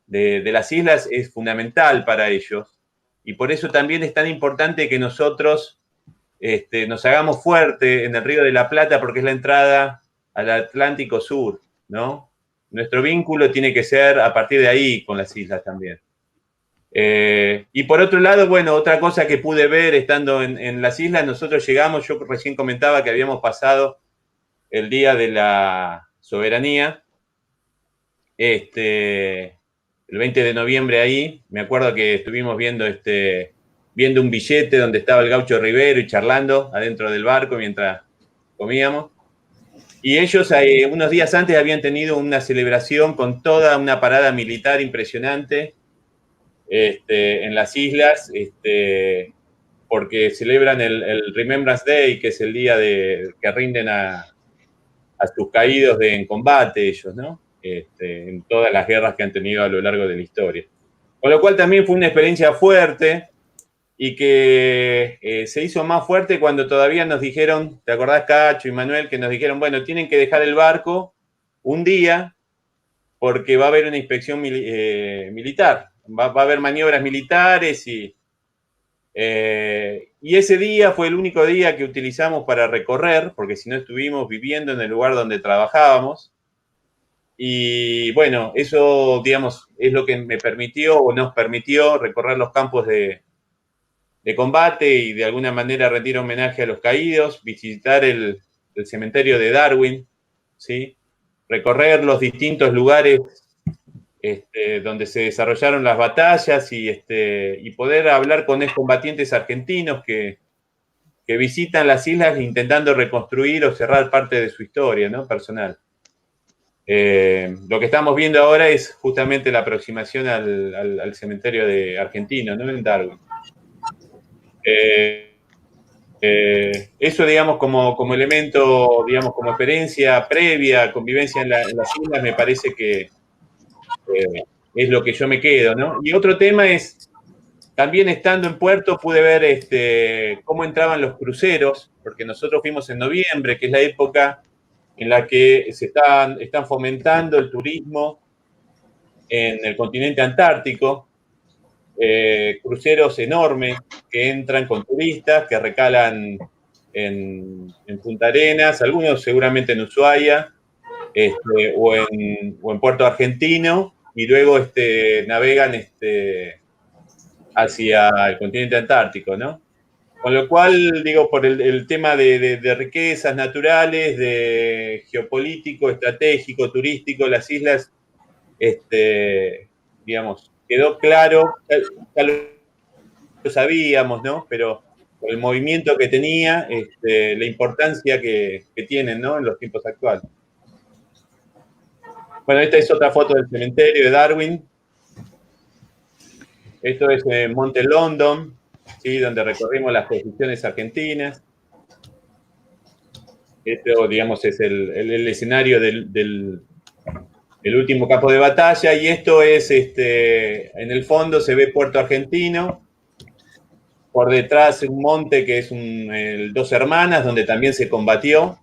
las islas es fundamental para ellos. Y por eso también es tan importante que nosotros nos hagamos fuerte en el Río de la Plata, porque es la entrada al Atlántico Sur, ¿no? Nuestro vínculo tiene que ser a partir de ahí con las islas también. Y por otro lado, bueno, otra cosa que pude ver estando en las islas, nosotros llegamos, yo recién comentaba que habíamos pasado el Día de la Soberanía, el 20 de noviembre ahí, me acuerdo que estuvimos viendo un billete donde estaba el Gaucho Rivero y charlando adentro del barco mientras comíamos. Y ellos unos días antes habían tenido una celebración con toda una parada militar impresionante en las islas, porque celebran el Remembrance Day, que es el día que rinden a sus caídos en combate ellos, ¿no? En todas las guerras que han tenido a lo largo de la historia. Con lo cual también fue una experiencia fuerte y que se hizo más fuerte cuando todavía nos dijeron, ¿te acordás, Cacho y Manuel? Que nos dijeron, bueno, tienen que dejar el barco un día porque va a haber una inspección militar, va a haber maniobras militares y ese día fue el único día que utilizamos para recorrer, porque si no estuvimos viviendo en el lugar donde trabajábamos. Y bueno, eso, digamos, es lo que me permitió o nos permitió recorrer los campos de combate y de alguna manera rendir homenaje a los caídos, visitar el cementerio de Darwin, ¿sí? Recorrer los distintos lugares donde se desarrollaron las batallas y poder hablar con excombatientes argentinos que visitan las islas intentando reconstruir o cerrar parte de su historia, ¿no? Personal. Lo que estamos viendo ahora es justamente la aproximación al cementerio de argentino, ¿no? En Darwin. Eso, digamos, como elemento, digamos, como experiencia previa, convivencia en las islas, me parece que es lo que yo me quedo, ¿no? Y otro tema es, también estando en Puerto pude ver cómo entraban los cruceros, porque nosotros fuimos en noviembre, que es la época en la que se están fomentando el turismo en el continente antártico, cruceros enormes que entran con turistas, que recalan en Punta Arenas, algunos seguramente en Ushuaia, o en Puerto Argentino, y luego navegan hacia el continente antártico, ¿no? Con lo cual, digo, por el tema de riquezas naturales, de geopolítico, estratégico, turístico, las islas, digamos, quedó claro, ya lo sabíamos, ¿no? Pero el movimiento que tenía, la importancia que tienen, ¿no?, en los tiempos actuales. Bueno, esta es otra foto del cementerio de Darwin. Esto es Monte London, ¿sí?, donde recorrimos las posiciones argentinas. Esto, digamos, es el escenario del último campo de batalla, y esto es, en el fondo se ve Puerto Argentino, por detrás un monte que es el Dos Hermanas, donde también se combatió,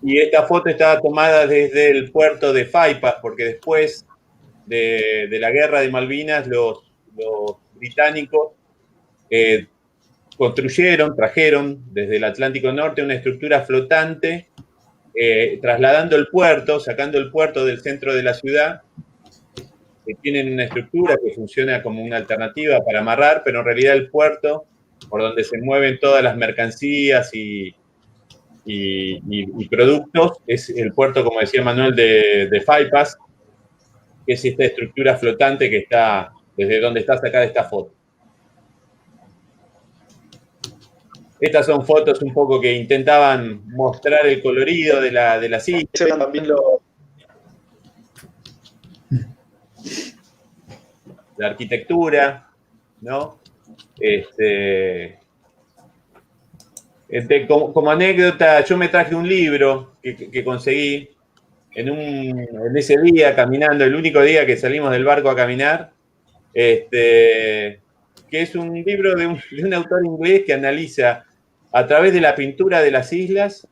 y esta foto estaba tomada desde el puerto de Faipas, porque después de la guerra de Malvinas, los británicos trajeron desde el Atlántico Norte una estructura flotante, trasladando el puerto, sacando el puerto del centro de la ciudad, que tienen una estructura que funciona como una alternativa para amarrar, pero en realidad el puerto, por donde se mueven todas las mercancías y productos, es el puerto, como decía Manuel, de Faipas, que es esta estructura flotante que está desde donde está sacada esta foto. Estas son fotos un poco que intentaban mostrar el colorido de la isla. También la arquitectura, ¿no? Como anécdota, yo me traje un libro que conseguí en ese día caminando, el único día que salimos del barco a caminar, que es un libro de un autor inglés que analiza a través de la pintura de las islas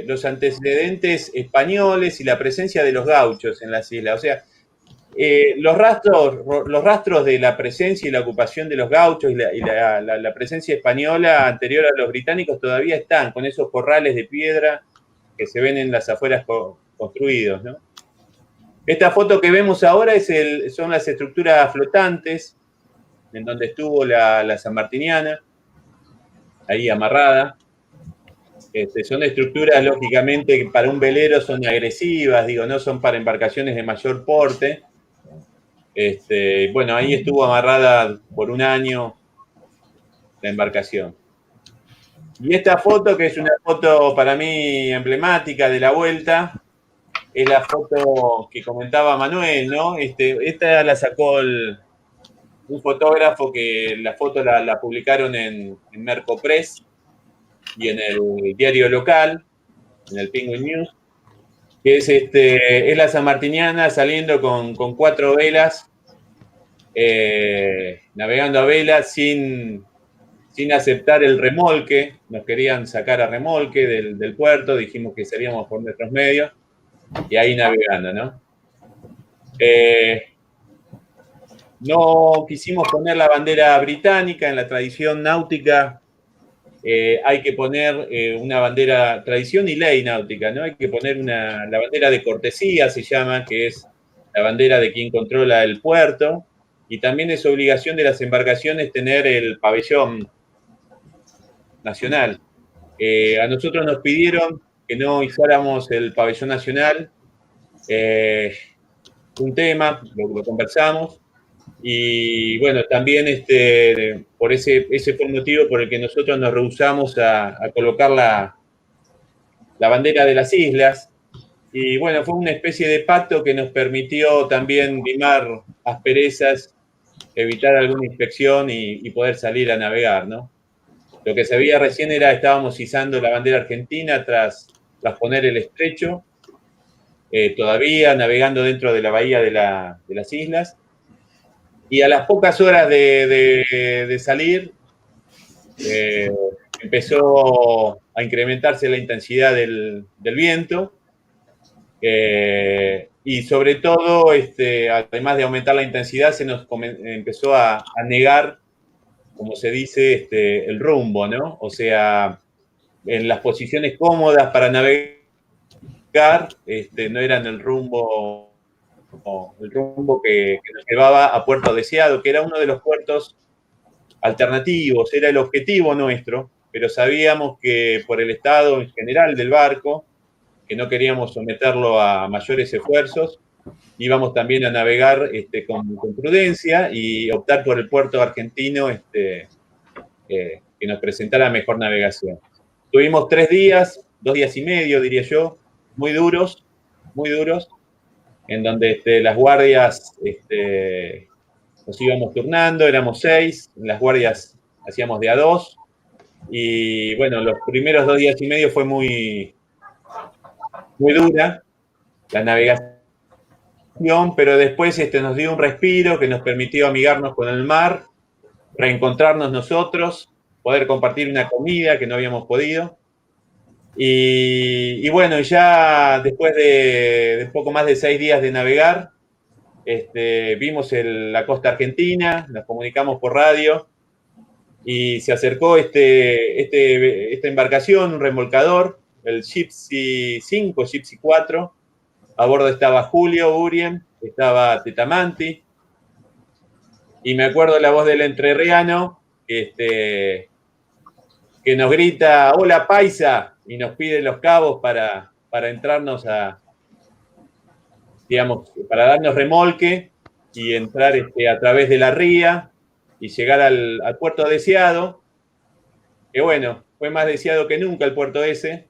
los antecedentes españoles y la presencia de los gauchos en las islas. O sea, los rastros de la presencia y la ocupación de los gauchos y la presencia española anterior a los británicos todavía están, con esos corrales de piedra que se ven en las afueras construidos, ¿no? Esta foto que vemos ahora son las estructuras flotantes en donde estuvo la sanmartiniana, ahí amarrada. Son estructuras, lógicamente, que para un velero son agresivas, no son para embarcaciones de mayor porte. Bueno, ahí estuvo amarrada por un año la embarcación. Y esta foto, que es una foto para mí emblemática de la vuelta, es la foto que comentaba Manuel, ¿no? Esta la sacó un fotógrafo que la foto la publicaron en Mercopress y en el diario local, en el Penguin News, que es la sanmartiniana saliendo con 4 velas, navegando a vela sin aceptar el remolque. Nos querían sacar a remolque del puerto, dijimos que salíamos por nuestros medios, y ahí navegando, ¿no? No quisimos poner la bandera británica. En la tradición náutica hay que poner una bandera, tradición y ley náutica, ¿no? Hay que poner la bandera de cortesía, se llama, que es la bandera de quien controla el puerto, y también es obligación de las embarcaciones tener el pabellón nacional. A nosotros nos pidieron que no izáramos el pabellón nacional, un tema, lo conversamos, y bueno, también por ese fue el motivo por el que nosotros nos rehusamos a colocar la bandera de las islas. Y bueno, fue una especie de pacto que nos permitió también limar asperezas, evitar alguna inspección y poder salir a navegar, ¿no? Lo que se veía recién estábamos izando la bandera argentina tras poner el estrecho, todavía navegando dentro de la bahía de las islas. Y a las pocas horas de salir, empezó a incrementarse la intensidad del viento, y sobre todo, además de aumentar la intensidad, se nos empezó a negar, como se dice, el rumbo, ¿no? O sea, en las posiciones cómodas para navegar, no eran el rumbo que nos llevaba a Puerto Deseado, que era uno de los puertos alternativos, era el objetivo nuestro, pero sabíamos que por el estado en general del barco, que no queríamos someterlo a mayores esfuerzos, íbamos también a navegar con prudencia y optar por el puerto argentino que nos presentara mejor navegación. Tuvimos 3 días, 2 días y medio, diría yo, muy duros, en donde las guardias nos íbamos turnando, éramos 6, en las guardias hacíamos de a 2, y bueno, los primeros 2 días y medio fue muy dura la navegación, pero después nos dio un respiro que nos permitió amigarnos con el mar, reencontrarnos nosotros, poder compartir una comida que no habíamos podido. Y bueno, ya después de poco más de 6 días de navegar, vimos la costa argentina, nos comunicamos por radio y se acercó esta embarcación, un remolcador, el Gypsy 5, Gypsy 4. A bordo estaba Julio Urien, estaba Tetamanti, y me acuerdo la voz del entrerriano que nos grita: "Hola, paisa", y nos pide los cabos para entrarnos para darnos remolque y entrar a través de la ría y llegar al puerto deseado, que bueno, fue más deseado que nunca el puerto ese,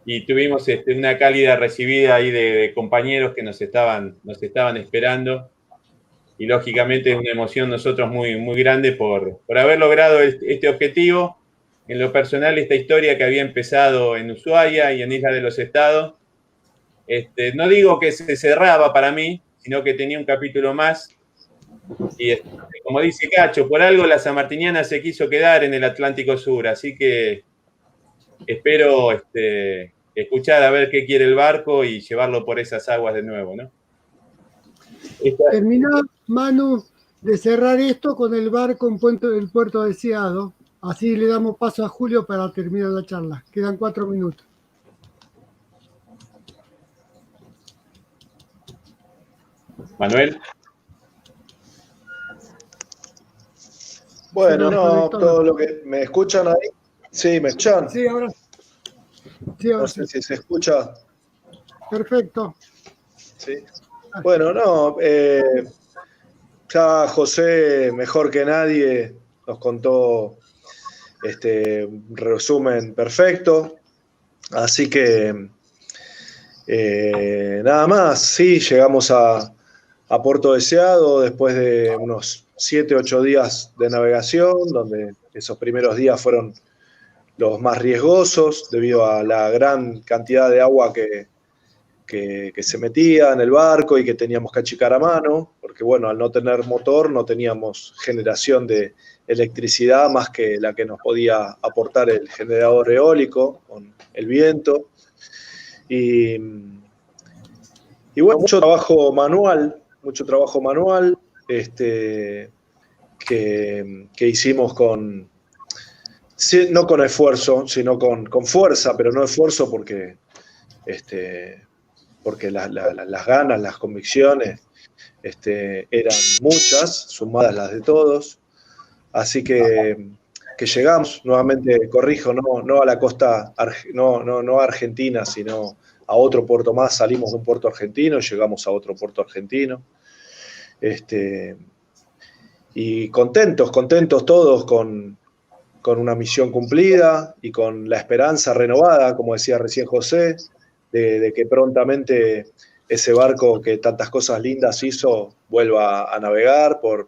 y tuvimos una cálida recibida ahí de compañeros que nos estaban esperando, y lógicamente una emoción nosotros muy, muy grande por haber logrado este objetivo. En lo personal, esta historia que había empezado en Ushuaia y en Isla de los Estados, no digo que se cerraba para mí, sino que tenía un capítulo más. Y como dice Cacho, por algo la sanmartiniana se quiso quedar en el Atlántico Sur, así que espero escuchar a ver qué quiere el barco y llevarlo por esas aguas de nuevo, ¿no? Termina, Manu, de cerrar esto con el barco en el puerto deseado. Así le damos paso a Julio para terminar la charla. Quedan 4 minutos. Manuel. Bueno, no, todo lo que... ¿Me escuchan ahí? Sí, ¿me escuchan? Sí, ahora sí. No sé si se escucha. Perfecto. Sí. Bueno, no, ya José, mejor que nadie, nos contó un resumen perfecto. Así que nada más, sí, llegamos a Puerto Deseado después de unos 7, 8 días de navegación, donde esos primeros días fueron los más riesgosos debido a la gran cantidad de agua que se metía en el barco y que teníamos que achicar a mano, porque bueno, al no tener motor no teníamos generación de electricidad más que la que nos podía aportar el generador eólico con el viento. Y bueno, mucho trabajo manual que hicimos no con esfuerzo, sino con fuerza, pero no esfuerzo porque las ganas, las convicciones eran muchas, sumadas las de todos. Así que llegamos, nuevamente corrijo, no a la costa, no a Argentina, sino a otro puerto más. Salimos de un puerto argentino y llegamos a otro puerto argentino. Y contentos todos con una misión cumplida y con la esperanza renovada, como decía recién José, de que prontamente ese barco que tantas cosas lindas hizo vuelva a navegar por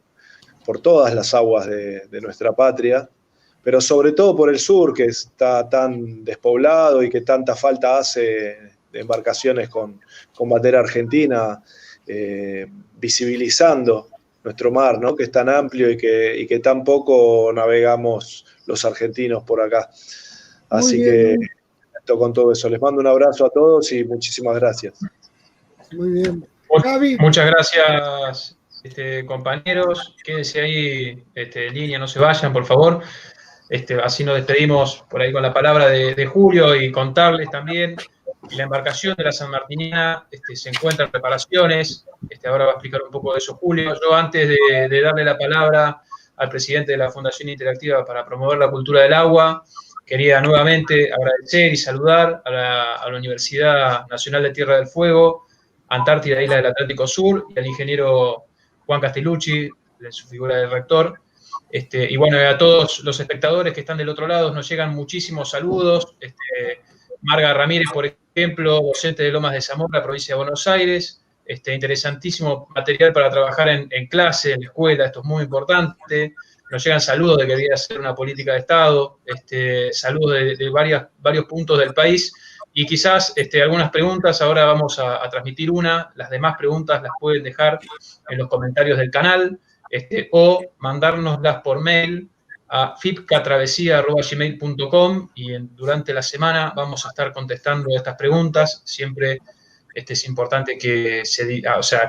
todas las aguas de nuestra patria, pero sobre todo por el sur, que está tan despoblado y que tanta falta hace de embarcaciones con bandera argentina, visibilizando nuestro mar, ¿no? Que es tan amplio y que tan poco navegamos los argentinos por acá. Así que con todo eso. Les mando un abrazo a todos y muchísimas gracias. Muy bien. Muchas gracias, compañeros. Quédense ahí en línea, no se vayan, por favor. Así nos despedimos por ahí con la palabra de Julio y contarles también que la embarcación de la sanmartiniana se encuentra en reparaciones. Ahora va a explicar un poco de eso Julio. Yo, antes de darle la palabra al presidente de la Fundación Interactiva para promover la cultura del agua, quería nuevamente agradecer y saludar a la Universidad Nacional de Tierra del Fuego, Antártida, Isla del Atlántico Sur, y al ingeniero Juan Castellucci, en su figura de rector, Y bueno, a todos los espectadores que están del otro lado nos llegan muchísimos saludos. Marga Ramírez, por ejemplo, docente de Lomas de Zamora, provincia de Buenos Aires. Interesantísimo material para trabajar en clase, en la escuela, esto es muy importante. Nos llegan saludos de que debería ser una política de Estado, saludos de varios puntos del país. Y quizás algunas preguntas, ahora vamos a transmitir una, las demás preguntas las pueden dejar en los comentarios del canal, o mandárnoslas por mail a fipcatravesía@gmail.com, y durante la semana vamos a estar contestando estas preguntas. Siempre es importante que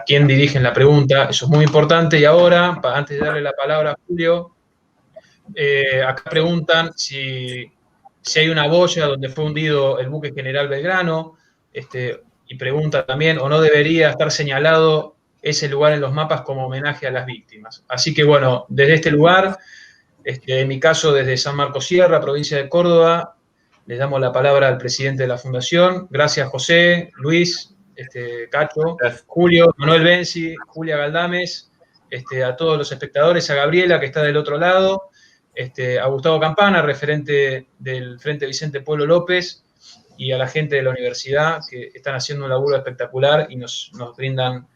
quién dirige la pregunta, eso es muy importante. Y ahora, antes de darle la palabra a Julio, acá preguntan si hay una boya donde fue hundido el buque General Belgrano, y pregunta también, o no debería estar señalado ese lugar en los mapas como homenaje a las víctimas. Así que bueno, desde este lugar, en mi caso desde San Marcos Sierra, provincia de Córdoba, les damos la palabra al presidente de la Fundación. Gracias, José, Luis, Cacho, Julio, Manuel Benzi, Julia Galdames, a todos los espectadores, a Gabriela, que está del otro lado, a Gustavo Campana, referente del Frente Vicente Pueblo López, y a la gente de la universidad, que están haciendo un laburo espectacular y nos brindan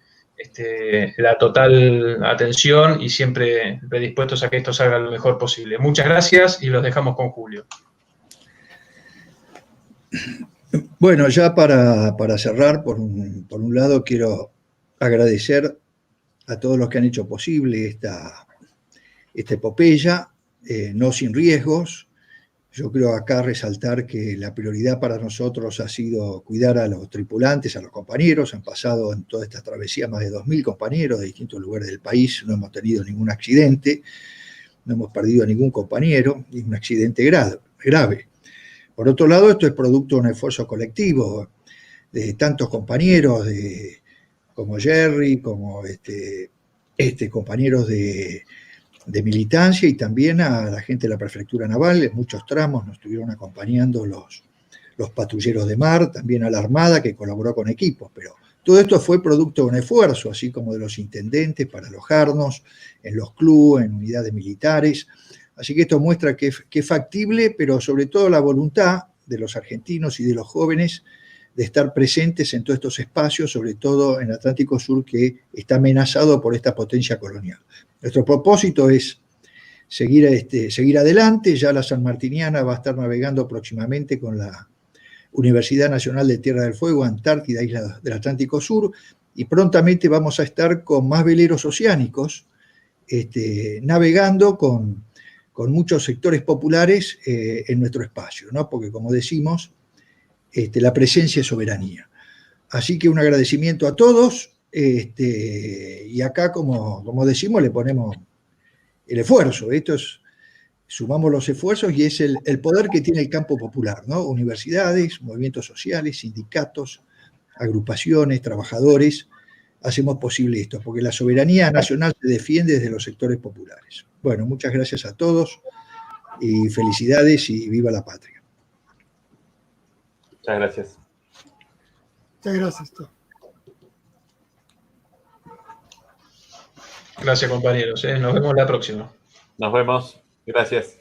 la total atención y siempre predispuestos a que esto salga lo mejor posible. Muchas gracias y los dejamos con Julio. Bueno, ya para cerrar, por un lado quiero agradecer a todos los que han hecho posible esta epopeya, no sin riesgos. Yo creo acá resaltar que la prioridad para nosotros ha sido cuidar a los tripulantes, a los compañeros. Han pasado en toda esta travesía más de 2.000 compañeros de distintos lugares del país. No hemos tenido ningún accidente, no hemos perdido a ningún compañero, ningún accidente grave. Por otro lado, esto es producto de un esfuerzo colectivo de tantos compañeros, como Jerry, como compañeros de militancia, y también a la gente de la Prefectura Naval. En muchos tramos nos estuvieron acompañando los patrulleros de mar, también a la Armada, que colaboró con equipos, pero todo esto fue producto de un esfuerzo, así como de los intendentes para alojarnos en los clubes, en unidades militares. Así que esto muestra que es factible, pero sobre todo la voluntad de los argentinos y de los jóvenes de estar presentes en todos estos espacios, sobre todo en el Atlántico Sur, que está amenazado por esta potencia colonial. Nuestro propósito es seguir adelante. Ya la sanmartiniana va a estar navegando próximamente con la Universidad Nacional de Tierra del Fuego, Antártida, isla del Atlántico Sur, y prontamente vamos a estar con más veleros oceánicos, navegando con muchos sectores populares en nuestro espacio, ¿no? Porque, como decimos, la presencia es soberanía. Así que un agradecimiento a todos, y acá, como decimos, le ponemos el esfuerzo. Sumamos los esfuerzos y es el poder que tiene el campo popular, ¿no? Universidades, movimientos sociales, sindicatos, agrupaciones, trabajadores, hacemos posible esto, porque la soberanía nacional se defiende desde los sectores populares. Bueno, muchas gracias a todos y felicidades y viva la patria. Muchas gracias. Muchas gracias. Gracias, compañeros. Nos vemos la próxima. Nos vemos. Gracias.